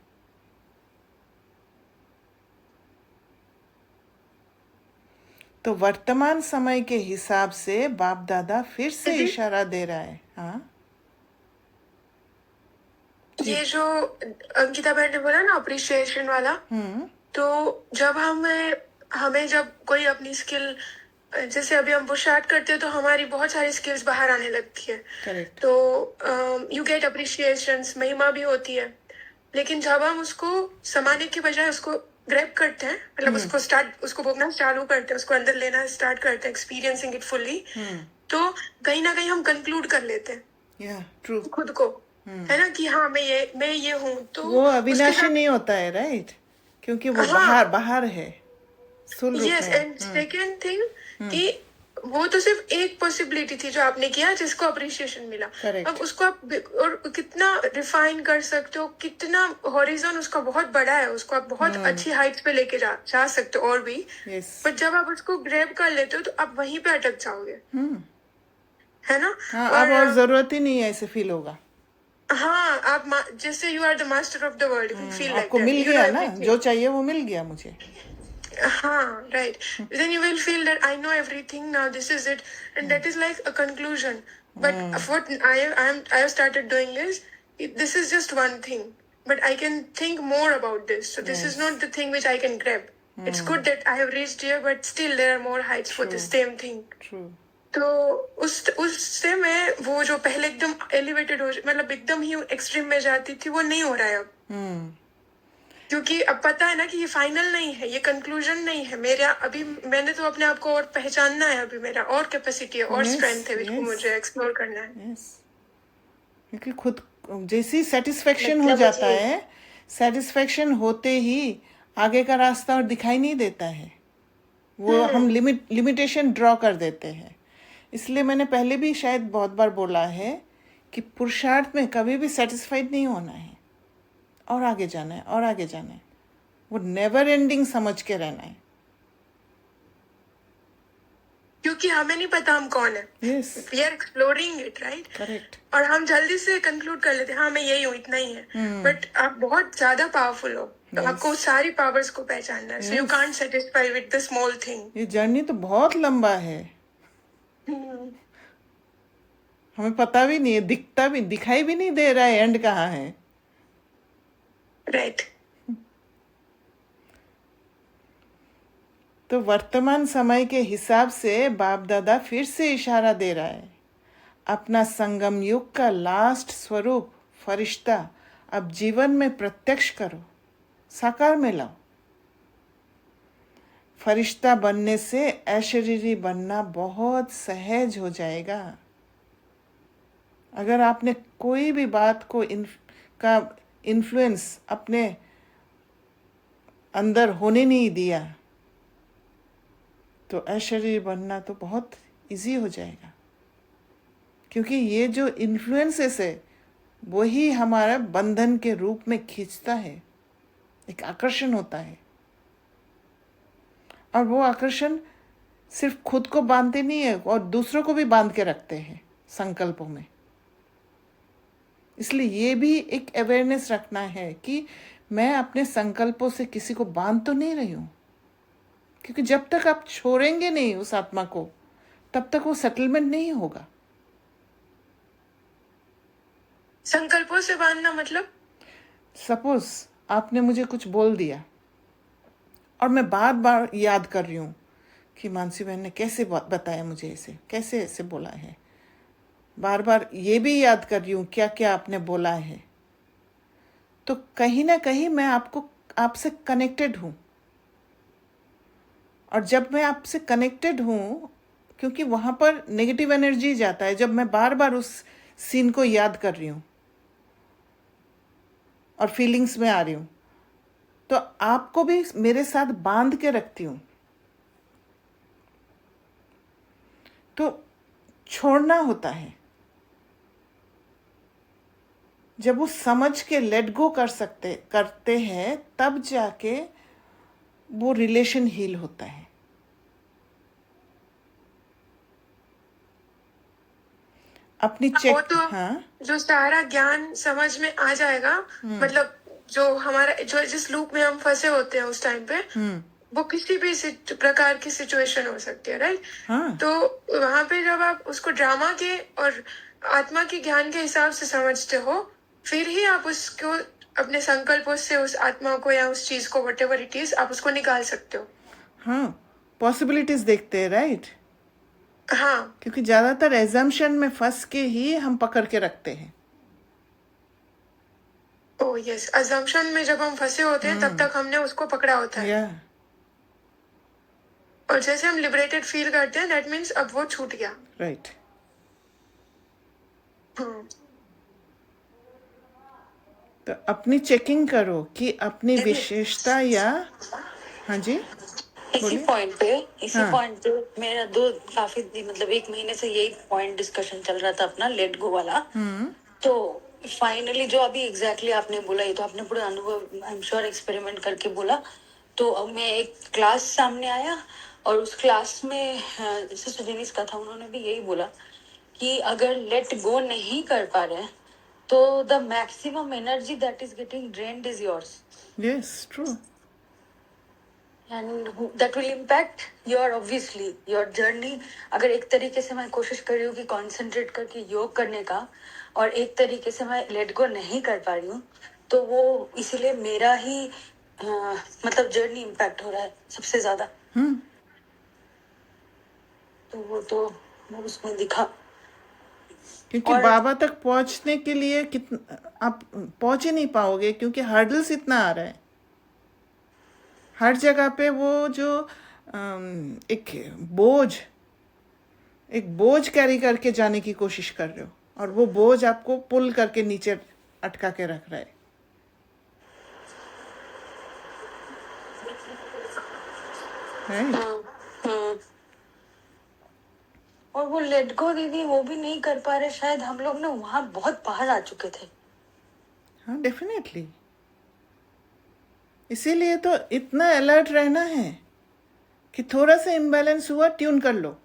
S1: तो वर्तमान समय के हिसाब से बाप दादा फिर से इशारा दे रहा है। हाँ,
S5: ये जो अंकिता बहन ने बोला ना अप्रिशिएशन वाला, तो जब हमें जब कोई अपनी स्किल, जैसे अभी हम पुरुषार्थ करते हैं तो हमारी बहुत सारी स्किल्स बाहर आने लगती है।
S1: करेक्ट।
S5: तो यू गेट अप्रिशिएशंस, महिमा भी होती है, लेकिन जब हम उसको समाने के बजाय उसको ग्रैब करते हैं, मतलब उसको भोगना चालू करते हैं, उसको अंदर लेना स्टार्ट करते हैं, एक्सपीरियंसिंग इट फुल्ली, तो कहीं ना कहीं हम कंक्लूड कर लेते हैं
S1: ट्रू
S5: खुद को, है ना, कि हाँ मैं ये हूँ। तो
S1: वो अविनाशी नहीं होता है, राइट? क्योंकि वो बाहर है, स्थूल रूप
S5: यस,
S1: में।
S5: एंड सेकंड थिंग कि वो तो सिर्फ एक पॉसिबिलिटी थी जो आपने किया जिसको अप्रिशिएशन मिला।
S1: Correct.
S5: अब उसको आप और कितना रिफाइन कर सकते हो, कितना हॉरिजन उसका बहुत बड़ा है, उसको आप बहुत अच्छी हाइट्स पे लेके जा सकते हो और भी।
S1: Yes.
S5: पर जब आप उसको ग्रैब कर लेते हो तो आप वहीं पे अटक जाओगे, है ना?
S1: हाँ, अब और जरूरत ही नहीं है, ऐसे फील होगा।
S5: हाँ, आप जैसे you are the master of the world, you feel like
S1: आपको मिल गया ना, जो चाहिए वो मिल गया मुझे।
S5: हाँ, right. Then you will feel that I know everything now. This is it, and that is like a conclusion. But what I have started doing is this is just one thing, but I can think more about this. So this is not the thing which I can grab. It's good that I have reached here, but still there are more heights for the same thing.
S1: True.
S5: तो उससे मैं वो जो पहले एकदम elevated हो, मतलब एकदम ही एक्सट्रीम में जाती थी, वो नहीं हो रहा है अब। क्योंकि अब पता है ना कि ये फाइनल नहीं है, ये कंक्लूजन नहीं है मेरा। अभी मैंने तो अपने आप को और पहचानना है, अभी मेरा और कैपेसिटी है और स्ट्रेंथ है जिसको मुझे एक्सप्लोर करना है।
S1: क्योंकि खुद जैसी सेटिस्फेक्शन हो जाता है, सेटिस्फेक्शन होते ही आगे का रास्ता और दिखाई नहीं देता है, वो हम लिमिटेशन ड्रॉ कर देते हैं। इसलिए मैंने पहले भी शायद बहुत बार बोला है कि पुरुषार्थ में कभी भी सेटिस्फाइड नहीं होना है, और आगे जाना है और आगे जाना है, वो नेवर एंडिंग समझ के रहना है।
S5: क्योंकि हमें नहीं पता हम कौन है।
S1: Yes.
S5: We are exploring it, right?
S1: Correct.
S5: और हम जल्दी से कंक्लूड कर लेते हैं, हाँ मैं यही हूँ, इतना ही है। बट आप बहुत ज्यादा पावरफुल हो, तो आपको सारी पावर्स को पहचानना है। So you can't satisfy with the small thing.
S1: ये जर्नी तो बहुत लंबा है, हमें पता भी नहीं है, दिखाई भी नहीं दे रहा है एंड कहाँ है।
S5: राइट।
S1: तो वर्तमान समय के हिसाब से बाप दादा फिर से इशारा दे रहा है, अपना संगम युग का लास्ट स्वरूप फरिश्ता अब जीवन में प्रत्यक्ष करो, साकार में लाओ। फरिश्ता बनने से अशरीरी बनना बहुत सहज हो जाएगा। अगर आपने कोई भी बात को का इन्फ्लुएंस अपने अंदर होने नहीं दिया, तो अशरीरी बनना तो बहुत इजी हो जाएगा। क्योंकि ये जो इन्फ्लुएंसेस है वही हमारा बंधन के रूप में खींचता है, एक आकर्षण होता है। और वो आकर्षण सिर्फ खुद को बांधते नहीं है और दूसरों को भी बांध के रखते हैं संकल्पों में। इसलिए ये भी एक अवेयरनेस रखना है कि मैं अपने संकल्पों से किसी को बांध तो नहीं रही हूँ, क्योंकि जब तक आप छोड़ेंगे नहीं उस आत्मा को तब तक वो सेटलमेंट नहीं होगा।
S5: संकल्पों से बांधना मतलब,
S1: सपोज आपने मुझे कुछ बोल दिया और मैं बार बार याद कर रही हूँ कि मानसी बहन ने कैसे बताया मुझे, ऐसे कैसे ऐसे बोला है, बार बार ये भी याद कर रही हूँ क्या क्या आपने बोला है, तो कहीं ना कहीं मैं आपसे कनेक्टेड हूँ। और जब मैं आपसे कनेक्टेड हूँ, क्योंकि वहाँ पर नेगेटिव एनर्जी जाता है जब मैं बार बार उस सीन को याद कर रही हूँ और फीलिंग्स में आ रही हूँ, तो आपको भी मेरे साथ बांध के रखती हूँ। तो छोड़ना होता है, जब वो समझ के लेट गो करते हैं तब जाके वो रिलेशन हील होता है। अपनी चेक,
S5: वो तो
S1: हाँ,
S5: जो सारा ज्ञान समझ में आ जाएगा, मतलब जो हमारा जो जिस लूप में हम फंसे होते हैं उस टाइम पे, वो किसी भी प्रकार की सिचुएशन हो सकती है, राइट?
S1: हाँ।
S5: तो वहां पे जब आप उसको ड्रामा के और आत्मा के ज्ञान के हिसाब से समझते हो, फिर ही आप उसको अपने संकल्पों से उस आत्मा को या उस चीज को व्हाटएवर इट इज आप उसको निकाल सकते हो।
S1: हाँ, पॉसिबिलिटीज देखते हैं, राइट?
S5: हाँ,
S1: क्योंकि ज्यादातर एजम्पशन में फंस के ही हम पकड़ के रखते हैं।
S5: ओह यस, अजम्पशन में जब हम फंसे होते हैं तब तक हमने उसको पकड़ा होता है।
S1: या
S5: और जैसे हम लिबरेटेड फील करते हैं, दैट मीन्स अब वो छूट गया।
S1: राइट। तो अपनी चेकिंग करो कि अपनी विशेषता या, हाँ जी,
S4: इसी
S1: हाँ
S4: पॉइंट पे मेरा काफी मतलब 1 महीने से यही पॉइंट डिस्कशन चल रहा था अपना लेट गो वाला। तो फाइनली जो अभी एग्जैक्टली आपने बोला, ये तो आपने पूरा अनुभव आई एम श्योर एक्सपेरिमेंट करके बोला। तो अब मैं एक क्लास सामने आया और उस क्लास में सिस्टर जेनिस का था, उन्होंने भी यही बोला कि अगर लेट गो नहीं कर पा रहे तो the maximum energy that is getting drained is yours
S1: yes true
S4: and that will impact your obviously your journey. अगर एक तरीके से मैं कोशिश कर रही हूँ कि कॉन्सेंट्रेट करके योग करने का और एक तरीके से मैं लेट गो नहीं कर पा रही हूँ, तो वो इसीलिए मेरा ही मतलब जर्नी इम्पैक्ट हो रहा है सबसे ज्यादा। तो वो उसमें दिखा।
S1: क्योंकि बाबा तक पहुंचने के लिए कितना आप पहुंच ही नहीं पाओगे, क्योंकि हर्डल्स इतना आ रहा है हर जगह पे। वो जो एक बोझ कैरी करके जाने की कोशिश कर रहे हो और वो बोझ आपको पुल करके नीचे अटका के रख रहा है। Right?
S4: और वो लेट गो दीदी वो भी नहीं कर पा रहे, शायद हम लोग ना वहां बहुत बाहर आ चुके थे।
S1: हाँ डेफिनेटली, इसीलिए तो इतना अलर्ट रहना है कि थोड़ा सा इम्बैलेंस हुआ ट्यून कर लो।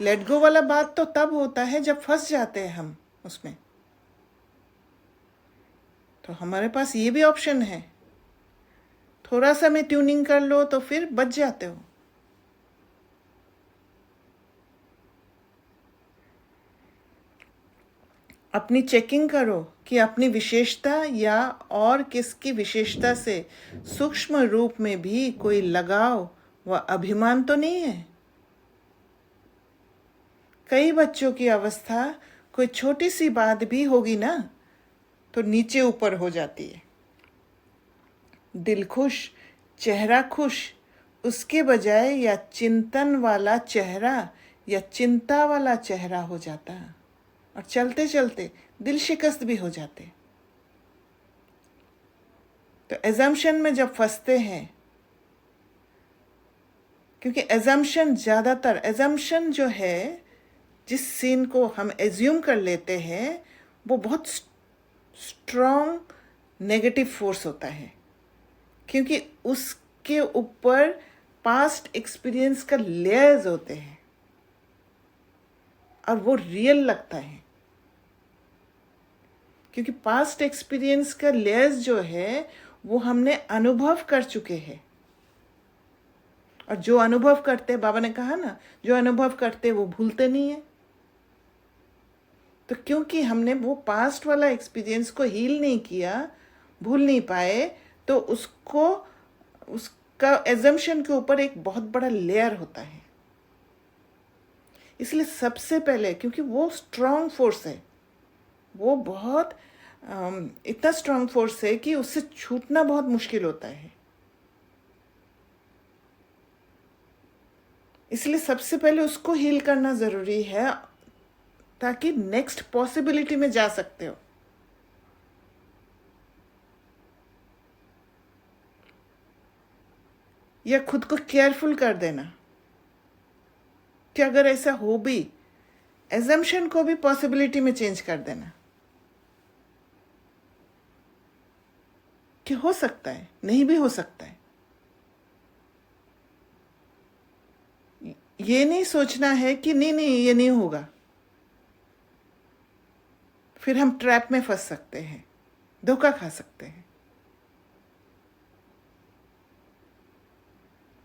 S1: लेट गो वाला बात तो तब होता है जब फंस जाते हैं हम उसमें, तो हमारे पास ये भी ऑप्शन है, थोड़ा सा में ट्यूनिंग कर लो तो फिर बच जाते हो। अपनी चेकिंग करो कि अपनी विशेषता या और किसकी विशेषता से सूक्ष्म रूप में भी कोई लगाव व अभिमान तो नहीं है। कई बच्चों की अवस्था कोई छोटी सी बात भी होगी ना तो नीचे ऊपर हो जाती है। दिल खुश, चेहरा खुश, उसके बजाय या चिंतन वाला चेहरा या चिंता वाला चेहरा हो जाता है और चलते चलते दिल शिकस्त भी हो जाते। तो एजम्पशन में जब फंसते हैं, क्योंकि एजम्पशन जो है, जिस सीन को हम एज्यूम कर लेते हैं, वो बहुत स्ट्रॉन्ग नेगेटिव फोर्स होता है, क्योंकि उसके ऊपर पास्ट एक्सपीरियंस का लेयर्स होते हैं और वो रियल लगता है, क्योंकि पास्ट एक्सपीरियंस का लेयर्स जो है वो हमने अनुभव कर चुके हैं। और जो अनुभव करते, बाबा ने कहा ना, जो अनुभव करते वो भूलते नहीं है। तो क्योंकि हमने वो पास्ट वाला एक्सपीरियंस को हील नहीं किया, भूल नहीं पाए, तो उसका एजम्पशन के ऊपर एक बहुत बड़ा लेयर होता है। इसलिए सबसे पहले, क्योंकि वो स्ट्रॉन्ग फोर्स है, वो बहुत इतना स्ट्रॉन्ग फोर्स है कि उससे छूटना बहुत मुश्किल होता है। इसलिए सबसे पहले उसको हील करना ज़रूरी है, ताकि नेक्स्ट पॉसिबिलिटी में जा सकते हो। या खुद को केयरफुल कर देना कि अगर ऐसा हो भी, एजम्पशन को भी पॉसिबिलिटी में चेंज कर देना कि हो सकता है, नहीं भी हो सकता है। ये नहीं सोचना है कि नहीं ये नहीं होगा, फिर हम ट्रैप में फंस सकते हैं, धोखा खा सकते हैं।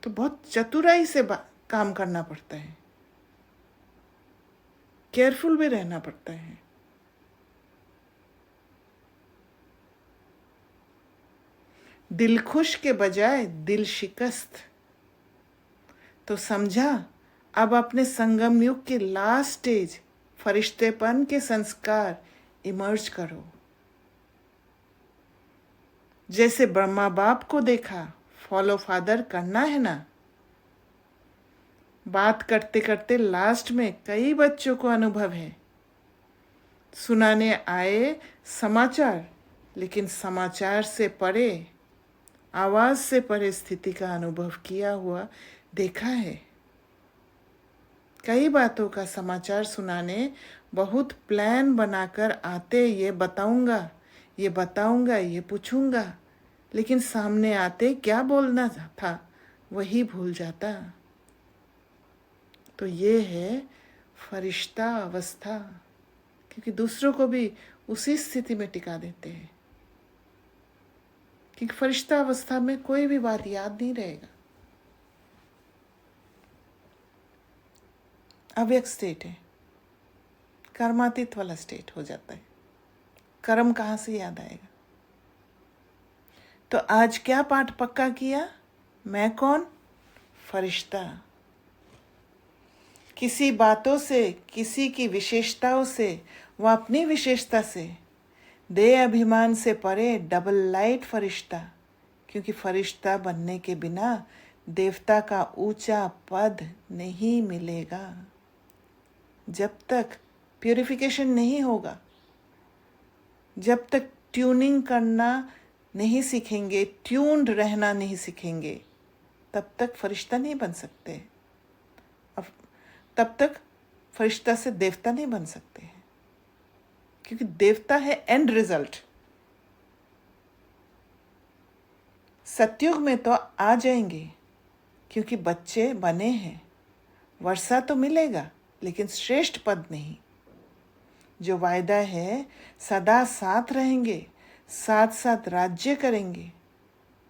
S1: तो बहुत चतुराई से काम करना पड़ता है, केयरफुल भी रहना पड़ता है। दिल खुश के बजाय दिल शिकस्त। तो समझा, अब अपने संगम युग के लास्ट स्टेज फरिश्तेपन के संस्कार इमर्ज करो। जैसे ब्रह्मा बाप को देखा, फॉलो फादर करना है ना। बात करते करते लास्ट में कई बच्चों को अनुभव है, सुनाने आए समाचार, लेकिन समाचार से परे आवाज से परे स्थिति का अनुभव किया हुआ देखा है। कई बातों का समाचार सुनाने बहुत प्लान बनाकर आते, ये बताऊंगा, ये बताऊंगा, ये पूछूंगा, लेकिन सामने आते क्या बोलना था वही भूल जाता। तो ये है फरिश्ता अवस्था, क्योंकि दूसरों को भी उसी स्थिति में टिका देते हैं, क्योंकि फरिश्ता अवस्था में कोई भी बात याद नहीं रहेगा। अव्यक्त स्टेट है, कर्मातीत वाला स्टेट हो जाता है। कर्म कहाँ से याद आएगा? तो आज क्या पाठ पक्का किया? मैं कौन? फरिश्ता। किसी बातों से, किसी की विशेषताओं से व अपनी विशेषता से, देह अभिमान से परे डबल लाइट फरिश्ता, क्योंकि फरिश्ता बनने के बिना देवता का ऊंचा पद नहीं मिलेगा। जब तक प्यूरिफिकेशन नहीं होगा, जब तक ट्यूनिंग करना नहीं सीखेंगे, ट्यून्ड रहना नहीं सीखेंगे, तब तक फरिश्ता नहीं बन सकते। तब तक फरिश्ता से देवता नहीं बन सकते हैं, क्योंकि देवता है एंड रिजल्ट। सतयुग में तो आ जाएंगे, क्योंकि बच्चे बने हैं, वर्षा तो मिलेगा, लेकिन श्रेष्ठ पद नहीं। जो वायदा है सदा साथ रहेंगे, साथ साथ राज्य करेंगे।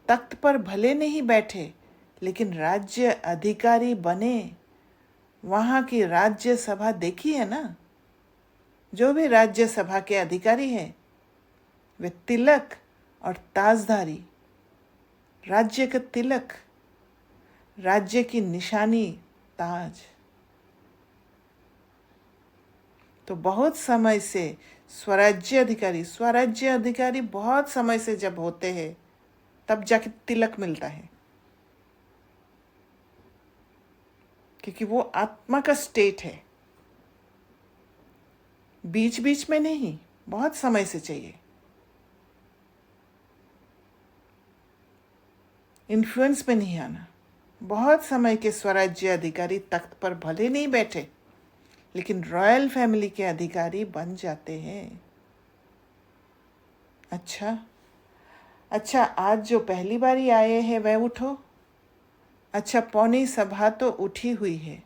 S1: तख्त पर भले नहीं बैठे, लेकिन राज्य अधिकारी बने। वहाँ की राज्य सभा देखी है ना? जो भी राज्य सभा के अधिकारी हैं वे तिलक और ताजधारी, राज्य का तिलक, राज्य की निशानी ताज। तो बहुत समय से स्वराज्य अधिकारी बहुत समय से जब होते हैं तब जाके तिलक मिलता है, क्योंकि वो आत्मा का स्टेट है। बीच बीच में नहीं, बहुत समय से चाहिए। इन्फ्लुएंस में नहीं आना। बहुत समय के स्वराज्य अधिकारी तख्त पर भले नहीं बैठे, लेकिन रॉयल फैमिली के अधिकारी बन जाते हैं। अच्छा, आज जो पहली बारी आए हैं वह उठो। अच्छा, पौनी सभा तो उठी हुई है।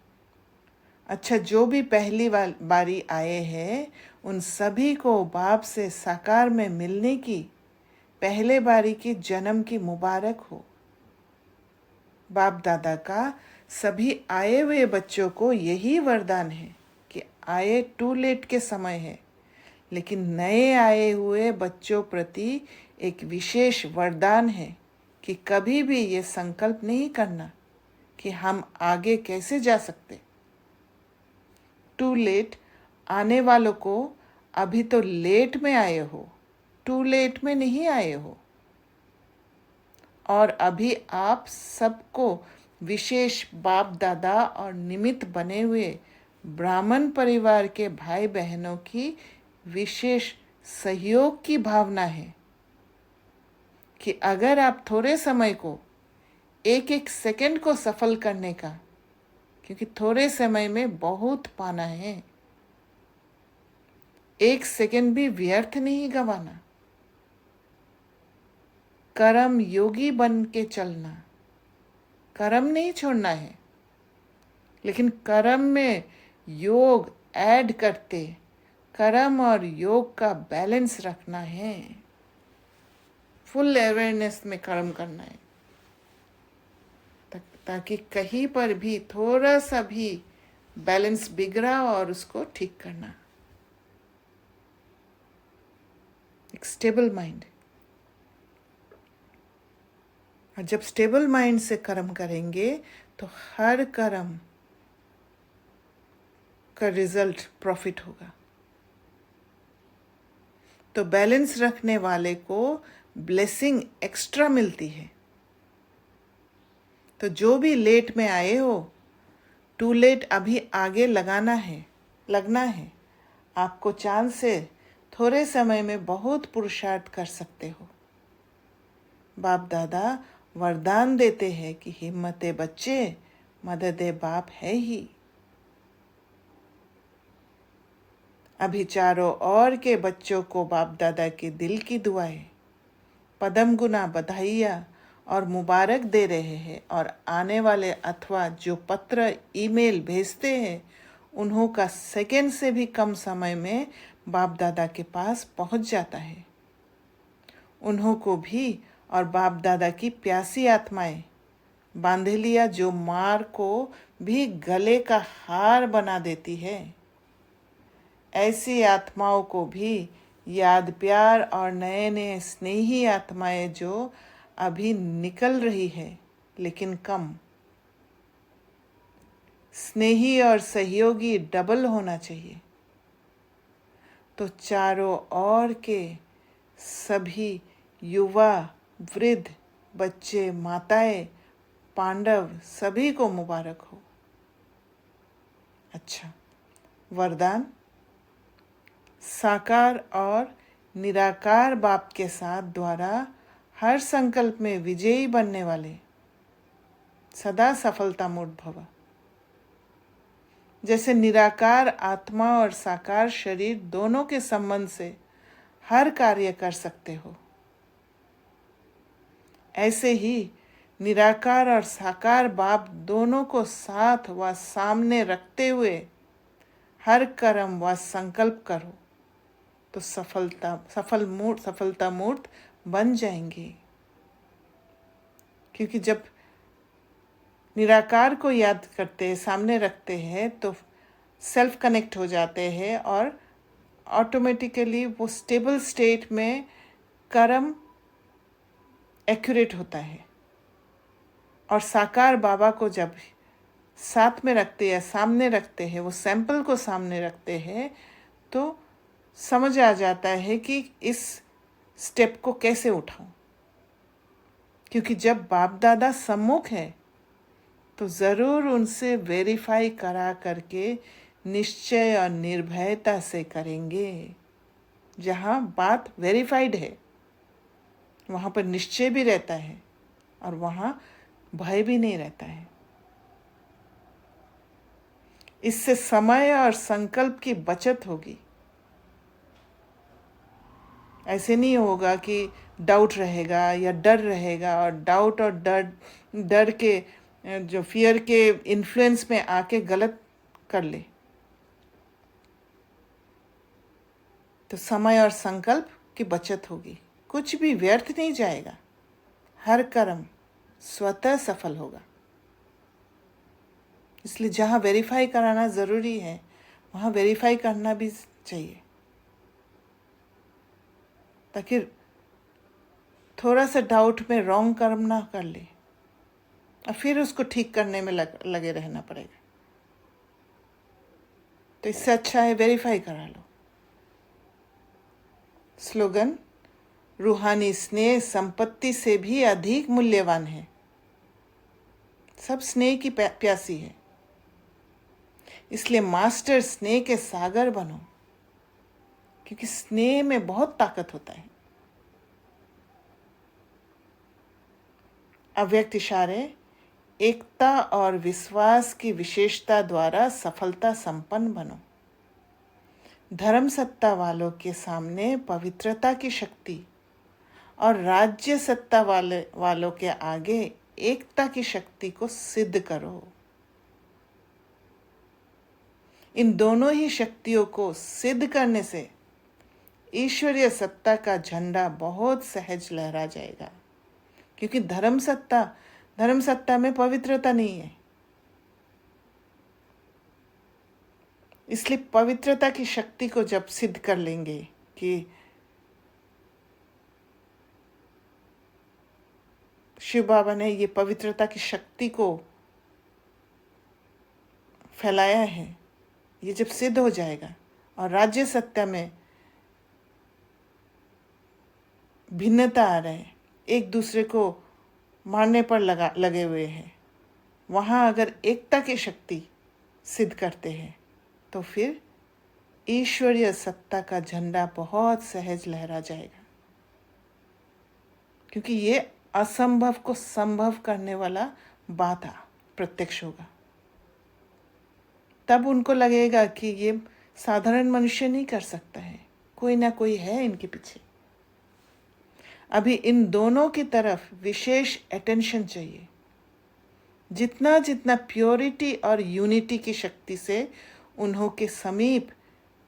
S1: अच्छा, जो भी पहली बारी आए हैं उन सभी को बाप से साकार में मिलने की, पहले बारी की जन्म की मुबारक हो। बाप दादा का सभी आए हुए बच्चों को यही वरदान है कि आए टू लेट के समय है, लेकिन नए आए हुए बच्चों प्रति एक विशेष वरदान है कि कभी भी ये संकल्प नहीं करना कि हम आगे कैसे जा सकते। टू लेट आने वालों को अभी तो लेट में आए हो, टू लेट में नहीं आए हो। और अभी आप सबको विशेष बाप दादा और निमित्त बने हुए ब्राह्मण परिवार के भाई बहनों की विशेष सहयोग की भावना है कि अगर आप थोड़े समय को, एक एक सेकंड को सफल करने का, क्योंकि थोड़े समय में बहुत पाना है, एक सेकंड भी व्यर्थ नहीं गंवाना। कर्म योगी बन के चलना, कर्म नहीं छोड़ना है, लेकिन कर्म में योग ऐड करते कर्म और योग का बैलेंस रखना है। फुल अवेयरनेस में कर्म करना है, ताकि कहीं पर भी थोड़ा सा भी बैलेंस बिगड़ा और उसको ठीक करना। एक स्टेबल माइंड। और जब स्टेबल माइंड से कर्म करेंगे तो हर कर्म का रिजल्ट प्रॉफिट होगा। तो बैलेंस रखने वाले को ब्लेसिंग एक्स्ट्रा मिलती है। तो जो भी लेट में आए हो, टू लेट अभी आगे लगना है। आपको चांस से थोड़े समय में बहुत पुरुषार्थ कर सकते हो। बाप दादा वरदान देते हैं कि हिम्मते बच्चे, मददे बाप है ही। अभी चारों ओर के बच्चों को बाप दादा के दिल की दुआएं, पदम गुना बधाइयाँ और मुबारक दे रहे हैं, और आने वाले अथवा जो पत्र ईमेल भेजते हैं उन्हों का सेकंड से भी कम समय में बाप दादा के पास पहुंच जाता है। उन्हों को भी और बाप दादा की प्यासी आत्माएं, बांधेलिया जो मार को भी गले का हार बना देती है, ऐसी आत्माओं को भी याद प्यार और नए नए स्नेही आत्माएं जो अभी निकल रही है लेकिन कम, स्नेही और सहयोगी डबल होना चाहिए। तो चारों ओर के सभी युवा, वृद्ध, बच्चे, माताएं, पांडव सभी को मुबारक हो। अच्छा, वरदान। साकार और निराकार बाप के साथ द्वारा हर संकल्प में विजयी बनने वाले सदा सफलता मूर्त भव। जैसे निराकार आत्मा और साकार शरीर दोनों के संबंध से हर कार्य कर सकते हो, ऐसे ही निराकार और साकार बाप दोनों को साथ व सामने रखते हुए हर कर्म व संकल्प करो तो सफलता मूर्त बन जाएंगे। क्योंकि जब निराकार को याद करते हैं, सामने रखते हैं, तो सेल्फ कनेक्ट हो जाते हैं और ऑटोमेटिकली वो स्टेबल स्टेट में कर्म एक्यूरेट होता है। और साकार बाबा को जब साथ में रखते हैं, सामने रखते हैं, वो सैंपल को सामने रखते हैं, तो समझ आ जाता है कि इस स्टेप को कैसे उठाऊं। क्योंकि जब बाप दादा सम्मुख है तो ज़रूर उनसे वेरीफाई करा करके निश्चय और निर्भयता से करेंगे। जहाँ बात वेरीफाइड है वहाँ पर निश्चय भी रहता है और वहाँ भय भी नहीं रहता है। इससे समय और संकल्प की बचत होगी। ऐसे नहीं होगा कि डाउट रहेगा या डर रहेगा, और डाउट और डर के जो फियर के इन्फ्लुएंस में आके गलत कर ले। तो समय और संकल्प की बचत होगी, कुछ भी व्यर्थ नहीं जाएगा, हर कर्म स्वतः सफल होगा। इसलिए जहाँ वेरीफाई कराना ज़रूरी है वहाँ वेरीफाई करना भी चाहिए, ताकि थोड़ा सा डाउट में रॉन्ग कर्म ना कर ले और फिर उसको ठीक करने में लगे रहना पड़ेगा। तो इससे अच्छा है वेरीफाई करा लो। स्लोगन। रूहानी स्नेह संपत्ति से भी अधिक मूल्यवान है। सब स्नेह की प्यासी है, इसलिए मास्टर स्नेह के सागर बनो, क्योंकि स्नेह में बहुत ताकत होता है। अव्यक्त इशारे। एकता और विश्वास की विशेषता द्वारा सफलता संपन्न बनो। धर्म सत्ता वालों के सामने पवित्रता की शक्ति और राज्य सत्ता वालों के आगे एकता की शक्ति को सिद्ध करो। इन दोनों ही शक्तियों को सिद्ध करने से ईश्वरीय सत्ता का झंडा बहुत सहज लहरा जाएगा। क्योंकि धर्म सत्ता में पवित्रता नहीं है, इसलिए पवित्रता की शक्ति को जब सिद्ध कर लेंगे कि शिव बाबा ने ये पवित्रता की शक्ति को फैलाया है, ये जब सिद्ध हो जाएगा और राज्य सत्ता में भिन्नता आ रहे हैं, एक दूसरे को मारने पर लगे हुए हैं, वहाँ अगर एकता की शक्ति सिद्ध करते हैं तो फिर ईश्वरीय सत्ता का झंडा बहुत सहज लहरा जाएगा। क्योंकि ये असंभव को संभव करने वाला बाधा प्रत्यक्ष होगा। तब उनको लगेगा कि ये साधारण मनुष्य नहीं कर सकता है, कोई ना कोई है इनके पीछे। अभी इन दोनों की तरफ विशेष अटेंशन चाहिए। जितना जितना प्योरिटी और यूनिटी की शक्ति से उन्हों के समीप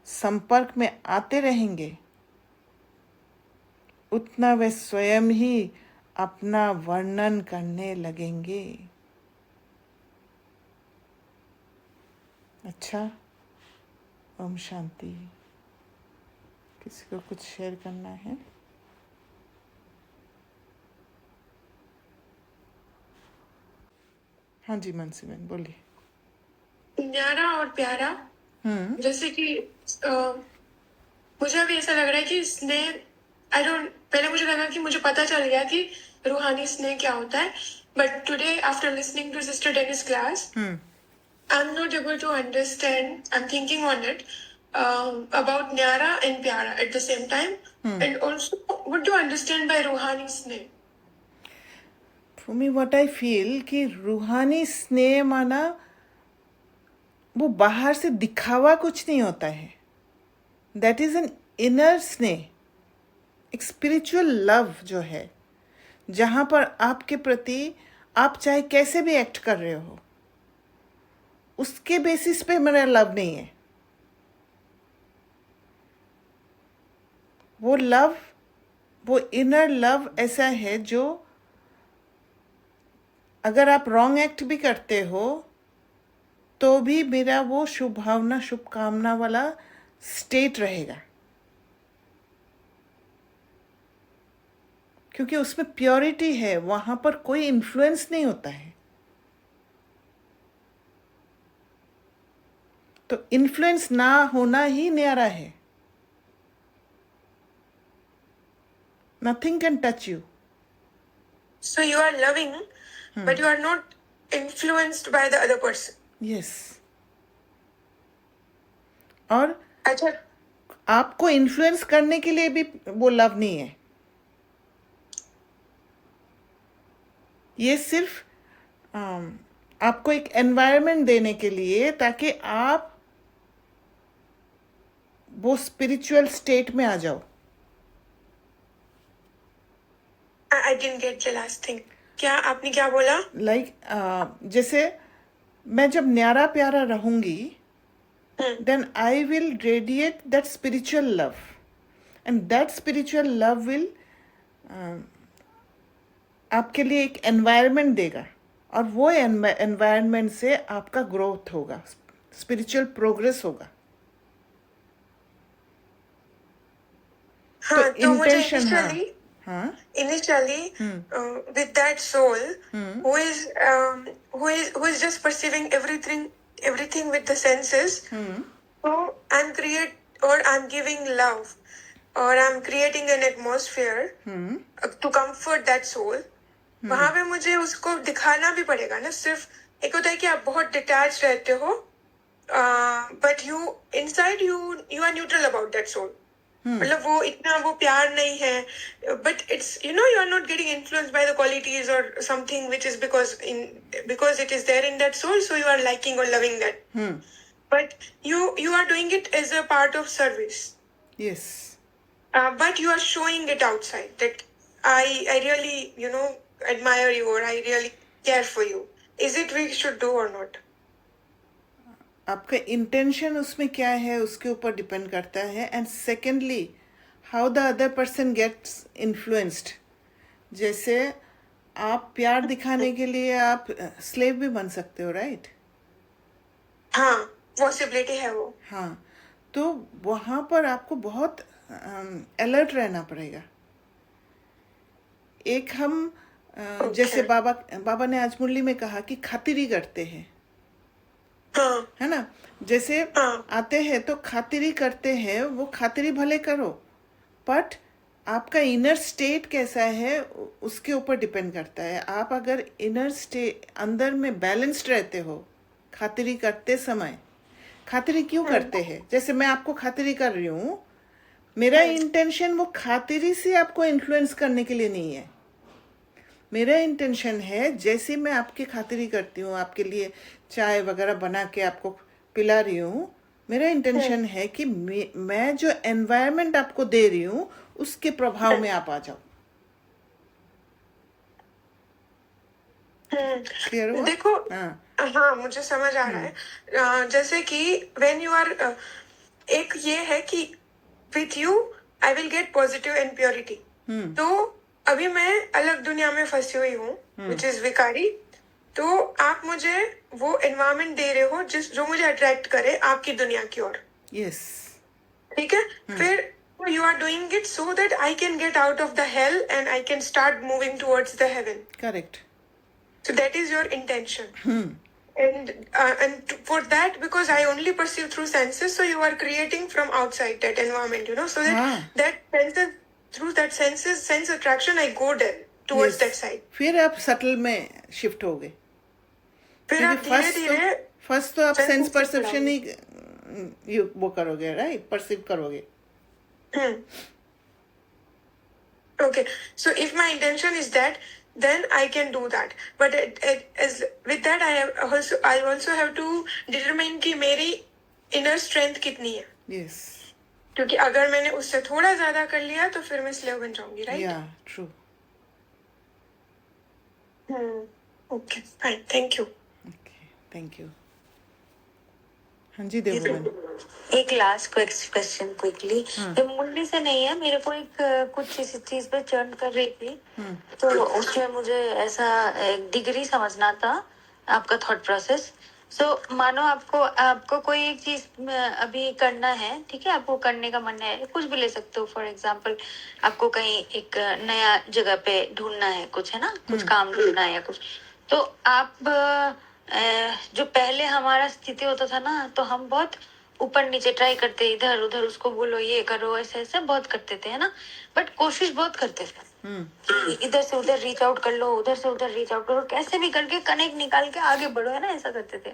S1: संपर्क में आते रहेंगे, उतना वे स्वयं ही अपना वर्णन करने लगेंगे। अच्छा, ओम शांति। किसी को कुछ शेयर करना है? हाँ जी मानसी बहन बोलिए।
S5: न्यारा और प्यारा, जैसे कि मुझे अभी ऐसा लग रहा है कि स्नेह, पहले मुझे लगा कि मुझे पता चल गया कि रूहानी स्नेह क्या होता है, but today after listening to sister Denise class I'm not able to understand. I'm thinking on it about Nyara and Pyara at the same time. And also, what do you understand by Ruhani Sneh?
S1: For me, what I feel कि रूहानी स्नेह माना वो बाहर से दिखावा कुछ नहीं होता है। That is an inner स्नेह, एक स्पिरिचुअल लव जो है, जहाँ पर आपके प्रति आप चाहे कैसे भी एक्ट कर रहे हो, उसके बेसिस पे मेरा लव नहीं है। वो लव, वो इनर लव ऐसा है जो अगर आप रॉन्ग एक्ट भी करते हो तो भी मेरा वो शुभ भावना, शुभकामना वाला स्टेट रहेगा, क्योंकि उसमें प्योरिटी है, वहां पर कोई इन्फ्लुएंस नहीं होता है। तो इन्फ्लुएंस ना होना ही न्यारा है। Nothing can touch you.
S5: So you are loving, but you are not influenced by the other person.
S1: Yes. और
S5: अच्छा,
S1: आपको इन्फ्लुएंस करने के लिए भी वो लव नहीं है। ये सिर्फ आपको एक एनवायरनमेंट देने के लिए, ताकि आप वो स्पिरिचुअल स्टेट में आ जाओ।
S5: I didn't get the last thing. क्या आपने क्या बोला?
S1: जैसे मैं जब न्यारा प्यारा रहूंगी, then I will radiate that spiritual love, and that spiritual love will आपके लिए एक एनवायरनमेंट देगा, और वो एनवायरनमेंट से आपका ग्रोथ होगा, स्पिरिचुअल प्रोग्रेस होगा।
S5: हाँ, तो मुझे initially with that soul who is just perceiving everything with the senses, so I'm giving love, or I'm creating an atmosphere to comfort that soul. वहां पे मुझे उसको दिखाना भी पड़ेगा ना। सिर्फ एक होता है कि आप बहुत डिटैच रहते हो, but you inside you are neutral about that soul. मतलब वो इतना वो प्यार नहीं है, but it's you are not getting influenced by the qualities or something which is because it is there in that soul, so you are liking or loving that. But you are doing it as a part of service.
S1: Yes.
S5: But you are showing it outside that I really admire you, or I really care for you. Is it we should do or not?
S1: आपका intention उसमें क्या है उसके ऊपर depend करता है। And secondly, how the other person gets influenced. जैसे आप प्यार दिखाने के लिए आप स्लेव भी बन सकते हो, राइट?
S5: हाँ, पॉसिबिलिटी है वो।
S1: हाँ, तो वहाँ पर आपको बहुत अलर्ट रहना पड़ेगा। एक हम जैसे बाबा ने आज मुरली में कहा कि खातिरी करते हैं, है ना? जैसे आते हैं तो खातिरी करते हैं, वो खातिरी भले करो, बट आपका इनर स्टेट कैसा है उसके ऊपर डिपेंड करता है। आप अगर इनर स्टेट अंदर में बैलेंस्ड रहते हो, खातिरी करते समय, खातिरी क्यों करते हैं? जैसे मैं आपको खातिरी कर रही हूँ, मेरा इंटेंशन वो खातिरी से आपको इन्फ्लुएंस करने के लिए नहीं है। मेरा इंटेंशन है, जैसे मैं आपकी खातिरी करती हूँ, आपके लिए चाय वगैरह बना के आपको पिला रही हूँ, मेरा इंटेंशन है कि मैं जो एनवायरनमेंट आपको दे रही हूँ उसके प्रभाव में आप आ जाओ। क्लियर हुआ?
S5: देखो,
S1: हाँ,
S5: हाँ मुझे समझ आ रहा है। जैसे कि व्हेन यू आर, एक ये है कि with you I will gate positive and purity. तो अभी मैं अलग दुनिया में फंसी हुई हूँ, विच इज विकारी। तो आप मुझे वो एनवायरनमेंट दे रहे हो जो मुझे अट्रैक्ट करे आपकी दुनिया की ओर।
S1: यस,
S5: ठीक है, फिर you are doing it so that I can get out of the hell and I can start moving towards the heaven.
S1: Correct.
S5: So that is your intention. And for that, because I only perceive through senses, so you are creating from outside that environment, so that that senses, through that sense attraction, I go there towards that side.
S1: फिर आप subtle में shift हो गए।
S5: फिर आप धीरे-धीरे
S1: first तो आप सेंस परसेप्शन ही वो करोगे, राइट? परसीव करोगे।
S5: Okay, so if my intention is that, then I can do that. But as with that, I also have to determine कि मेरी inner strength कितनी है।
S1: Yes.
S5: क्योंकि अगर मैंने उससे थोड़ा ज्यादा कर लिया तो फिर मैं स्लेव बन जाऊंगी, right?
S1: Yeah, true.
S5: Okay, fine, thank you.
S1: Okay, thank you. हाँ जी देवमन।
S4: एक लास्ट क्वेश्चन क्विकली। मुंडी से नहीं है, मेरे को एक कुछ इस चीज पे चर्न कर रही थी, तो उसमें मुझे ऐसा एक डिग्री समझना था आपका थॉट प्रोसेस। सो मानो आपको कोई एक चीज अभी करना है, ठीक है, आपको करने का मन है, कुछ भी ले सकते हो। फॉर एग्जांपल आपको कहीं एक नया जगह पे ढूंढना है कुछ, है ना, कुछ काम ढूंढना है या कुछ, तो आप जो पहले हमारा स्थिति होता था ना, तो हम बहुत ऊपर नीचे ट्राई करते, इधर उधर उसको बोलो, ये करो, ऐसे ऐसे बहुत करते थे, है ना, बट कोशिश बहुत करते थे, इधर से उधर रीच आउट कर लो, उधर से उधर रीच आउट करो, कैसे भी करके कनेक्ट निकाल के आगे बढ़ो, है ना, ऐसा करते थे।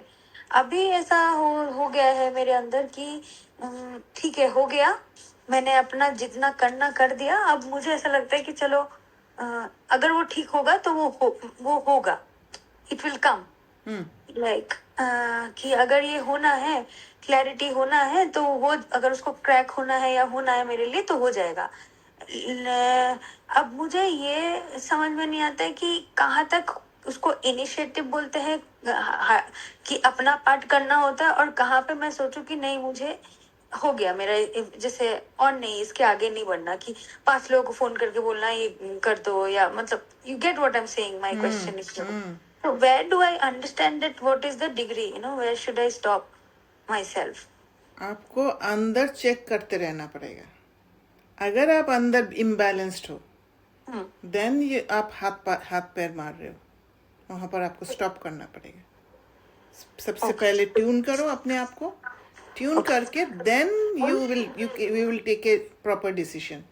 S4: अभी ऐसा हो गया है मेरे अंदर कि ठीक है, हो गया, मैंने अपना जितना करना कर दिया। अब मुझे ऐसा लगता है कि चलो अगर वो ठीक होगा तो वो होगा, इट विल कम। लाइक कि अगर ये होना है, क्लैरिटी होना है, तो वो अगर उसको क्रैक होना है या होना है मेरे लिए, तो हो जाएगा। अब मुझे ये समझ में नहीं आता है कि कहाँ तक उसको इनिशिएटिव बोलते हैं कि अपना पार्ट करना होता है, और कहाँ पे मैं सोचूं कि नहीं, मुझे हो गया मेरा, जैसे और नहीं, इसके आगे नहीं बढ़ना, कि 5 लोगों को फोन करके बोलना ये कर दो, या मतलब you get what I am saying, my question is so where do I understand that what is the degree, where should I stop myself?
S1: आपको अंदर चेक करते रहना पड़ेगा। अगर आप अंदर इम्बैलेंस्ड हो, देन ये आप हाथ पैर मार रहे हो, वहां पर आपको स्टॉप करना पड़ेगा। सबसे पहले ट्यून करो अपने आप को, ट्यून करके then you will take a proper decision.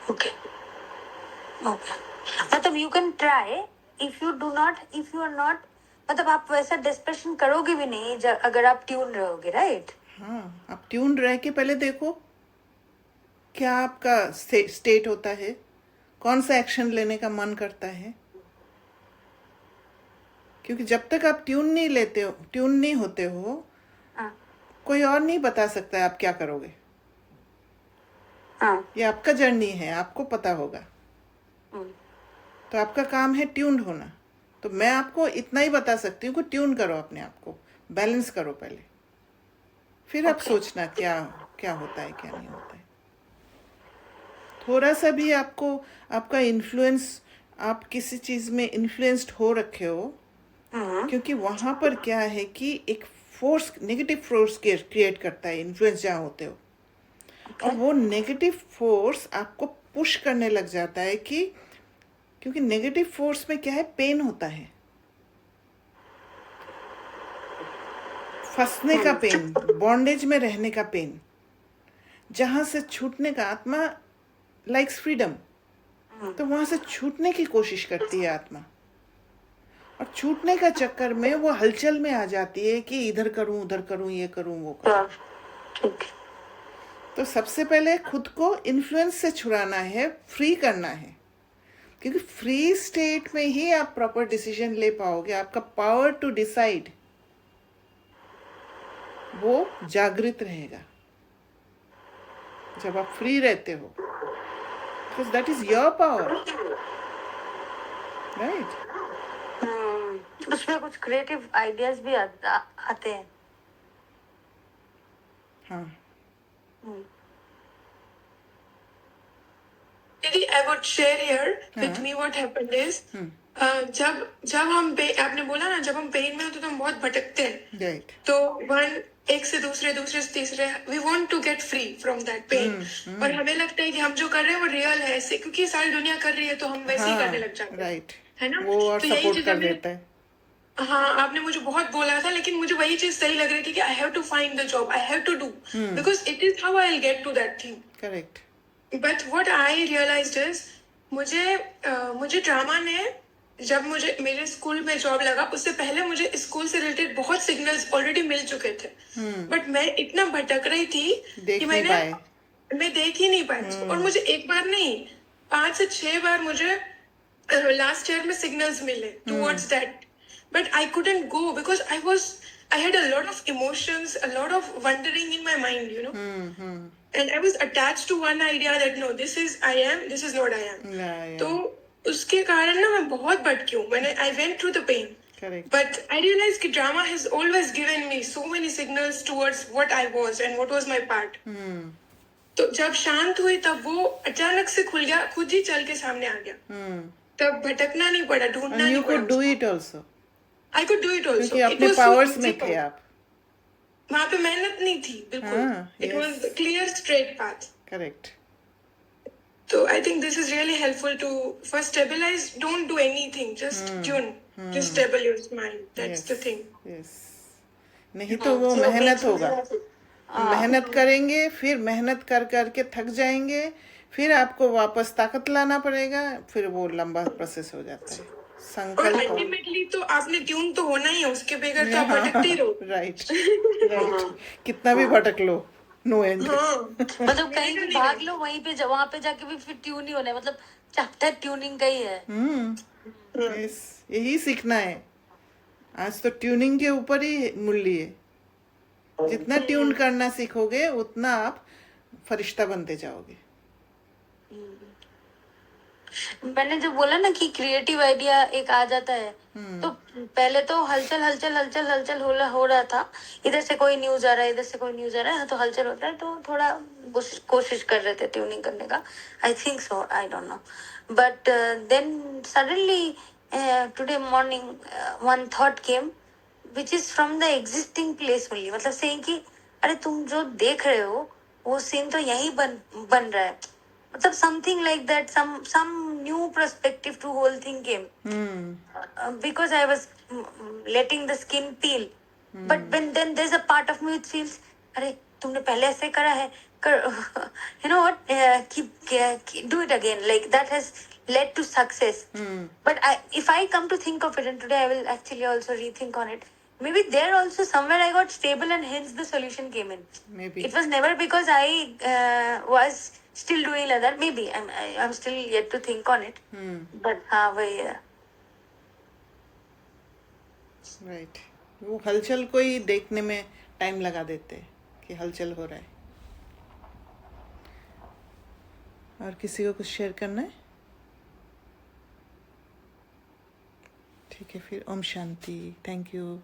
S4: Okay. मतलब you can try, if you are not, मतलब आप वैसा डिस्कशन करोगे भी नहीं अगर आप ट्यून रहोगे, राइट?
S1: हाँ, आप ट्यून रह के पहले देखो क्या आपका स्टेट होता है, कौन सा एक्शन लेने का मन करता है, क्योंकि जब तक आप ट्यून नहीं होते हो, कोई और नहीं बता सकता है आप क्या करोगे। ये आपका जर्नी है, आपको पता होगा। तो आपका काम है ट्यून्ड होना। तो मैं आपको इतना ही बता सकती हूँ कि ट्यून करो अपने आप को, बैलेंस करो पहले, फिर आप सोचना क्या होता है, क्या नहीं होता है। थोड़ा सा भी आपका इन्फ्लुएंस, आप किसी चीज में इन्फ्लुएंस्ड हो रखे हो, क्योंकि वहां पर क्या है कि एक फोर्स, नेगेटिव फोर्स क्रिएट करता है इन्फ्लुएंस जहाँ होते हो, और वो नेगेटिव फोर्स आपको पुश करने लग जाता है, क्योंकि नेगेटिव फोर्स में क्या है, पेन होता है, फंसने का पेन, बॉन्डेज में रहने का पेन, जहां से छूटने का, आत्मा लाइक्स फ्रीडम, तो वहां से छूटने की कोशिश करती है आत्मा, और छूटने का चक्कर में वो हलचल में आ जाती है कि इधर करूं, उधर करूं, ये करूं, वो करूं। तो सबसे पहले खुद को इन्फ्लुएंस से छुड़ाना है, फ्री करना है। क्योंकि फ्री स्टेट में ही आप प्रॉपर डिसीजन ले पाओगे, आपका पावर टू डिसाइड वो जागृत रहेगा जब आप फ्री रहते हो, because that is your power, right.
S4: उसमें कुछ क्रिएटिव आइडियाज भी आते हैं।
S1: हाँ,
S5: Didi, I would share here with me what happened is जब हम आपने बोला ना, जब हम पेन में होते तो हम बहुत भटकते हैं,
S1: राइट।
S5: तो एक से दूसरे से तीसरे we want to get free from that pain, और हमें लगता है कि हम जो कर रहे हैं वो रियल है, ऐसे क्योंकि सारी दुनिया कर रही है तो हम वैसे ही करने लग जाते हैं,
S1: राइट,
S5: है ना।
S1: वो और
S5: तो यही
S1: सपोर्ट
S5: चीज
S1: कर देता है।
S5: हाँ, आपने मुझे बहुत बोला था, लेकिन मुझे वही चीज सही लग रही थी कि I have to find the job, I have to do, because it is how I will get to that thing.
S1: Correct.
S5: But what I realised is, मुझे ड्रामा ने, जब मुझे मेरे स्कूल में जॉब लगा उससे पहले मुझे स्कूल से रिलेटेड बहुत सिग्नल्स ऑलरेडी मिल चुके थे, बट मैं इतना भटक रही थी कि मैं देख ही नहीं पाई उसको। और मुझे एक बार नहीं, 5 से 6 बार मुझे लास्ट ईयर में सिग्नल्स मिले towards that, but I couldn't go because I had a lot of emotions, a lot of wondering in my mind, you know. And I was attached to one idea that no, this is I am, this is not I am.
S1: Yeah.
S5: तो उसके कारण ना मैं बहुत भटकी हूँ, I went through the pain.
S1: Correct.
S5: But I realized कि drama has always given me so many signals towards what I was and what was my part. तो जब शांत हुई तब वो अचानक से खुल गया, खुद ही चल के सामने आ गया। तब भटकना नहीं पड़ा, ढूंढना नहीं पड़ा।
S1: You could do it also.
S5: I could do it also.
S1: क्योंकि अपने पावर्स में थे आप,
S5: वहाँ पे मेहनत नहीं थी बिल्कुल। It was a clear straight path.
S1: Correct.
S5: So I think this is really helpful to first stabilize. Don't do anything. Just tune. Just stabilize your mind. That's the thing.
S1: Yes. नहीं तो वो मेहनत होगा, मेहनत करेंगे, फिर मेहनत कर करके थक जाएंगे, फिर आपको वापस ताकत लाना पड़ेगा, फिर वो लंबा प्रोसेस हो जाता है।
S5: और अल्टीमेटली तो आपने ट्यून तो होना ही है, उसके बगैर तो आप भटकते ही रहो।
S1: राइट, कितना भी भटक लो, नो एंड।
S4: मतलब कहीं भी भाग लो, वहीं पे वहां पे जाके भी फिर ट्यून ही होना है, मतलब चैप्टर ट्यूनिंग का ही है।
S1: यस, यही सीखना है। आज तो ट्यूनिंग के ऊपर ही मूल्य है। जितना ट्यून करना सीखोगे उतना आप फरिश्ता बनते जाओगे।
S4: मैंने जो बोला ना कि क्रिएटिव आइडिया एक आ जाता है, तो पहले तो हलचल हो रहा था, इधर से कोई न्यूज आ रहा है, इधर से कोई न्यूज आ रहा है, तो हलचल होता है, तो थोड़ा कोशिश कर रहे थे ट्यूनिंग करने का। I think so, I don't know, but then suddenly today morning one thought came which is from the existing place only, मतलब सेइंग कि अरे तुम जो देख रहे हो वो सीन तो यही बन रहा है, मतलब something like that, some new perspective to whole thing came. Because I was letting the skin peel, but then there's a part of me which feels, अरे तुमने पहले ऐसे करा है, you know what, keep do it again, like that has led to success. But if I come to think of it, and today I will actually also rethink on it, maybe there also somewhere I got stable and hence the solution came in.
S1: Maybe
S4: it was never because I was still doing like that. Maybe I'm still yet to think on it. But हाँ वही है।
S1: Right, वो हलचल को ही देखने में time लगा देते हैं कि हलचल हो रहा है। और किसी को कुछ शेयर करना है? ठीक है, फिर ओम शांति। Thank you.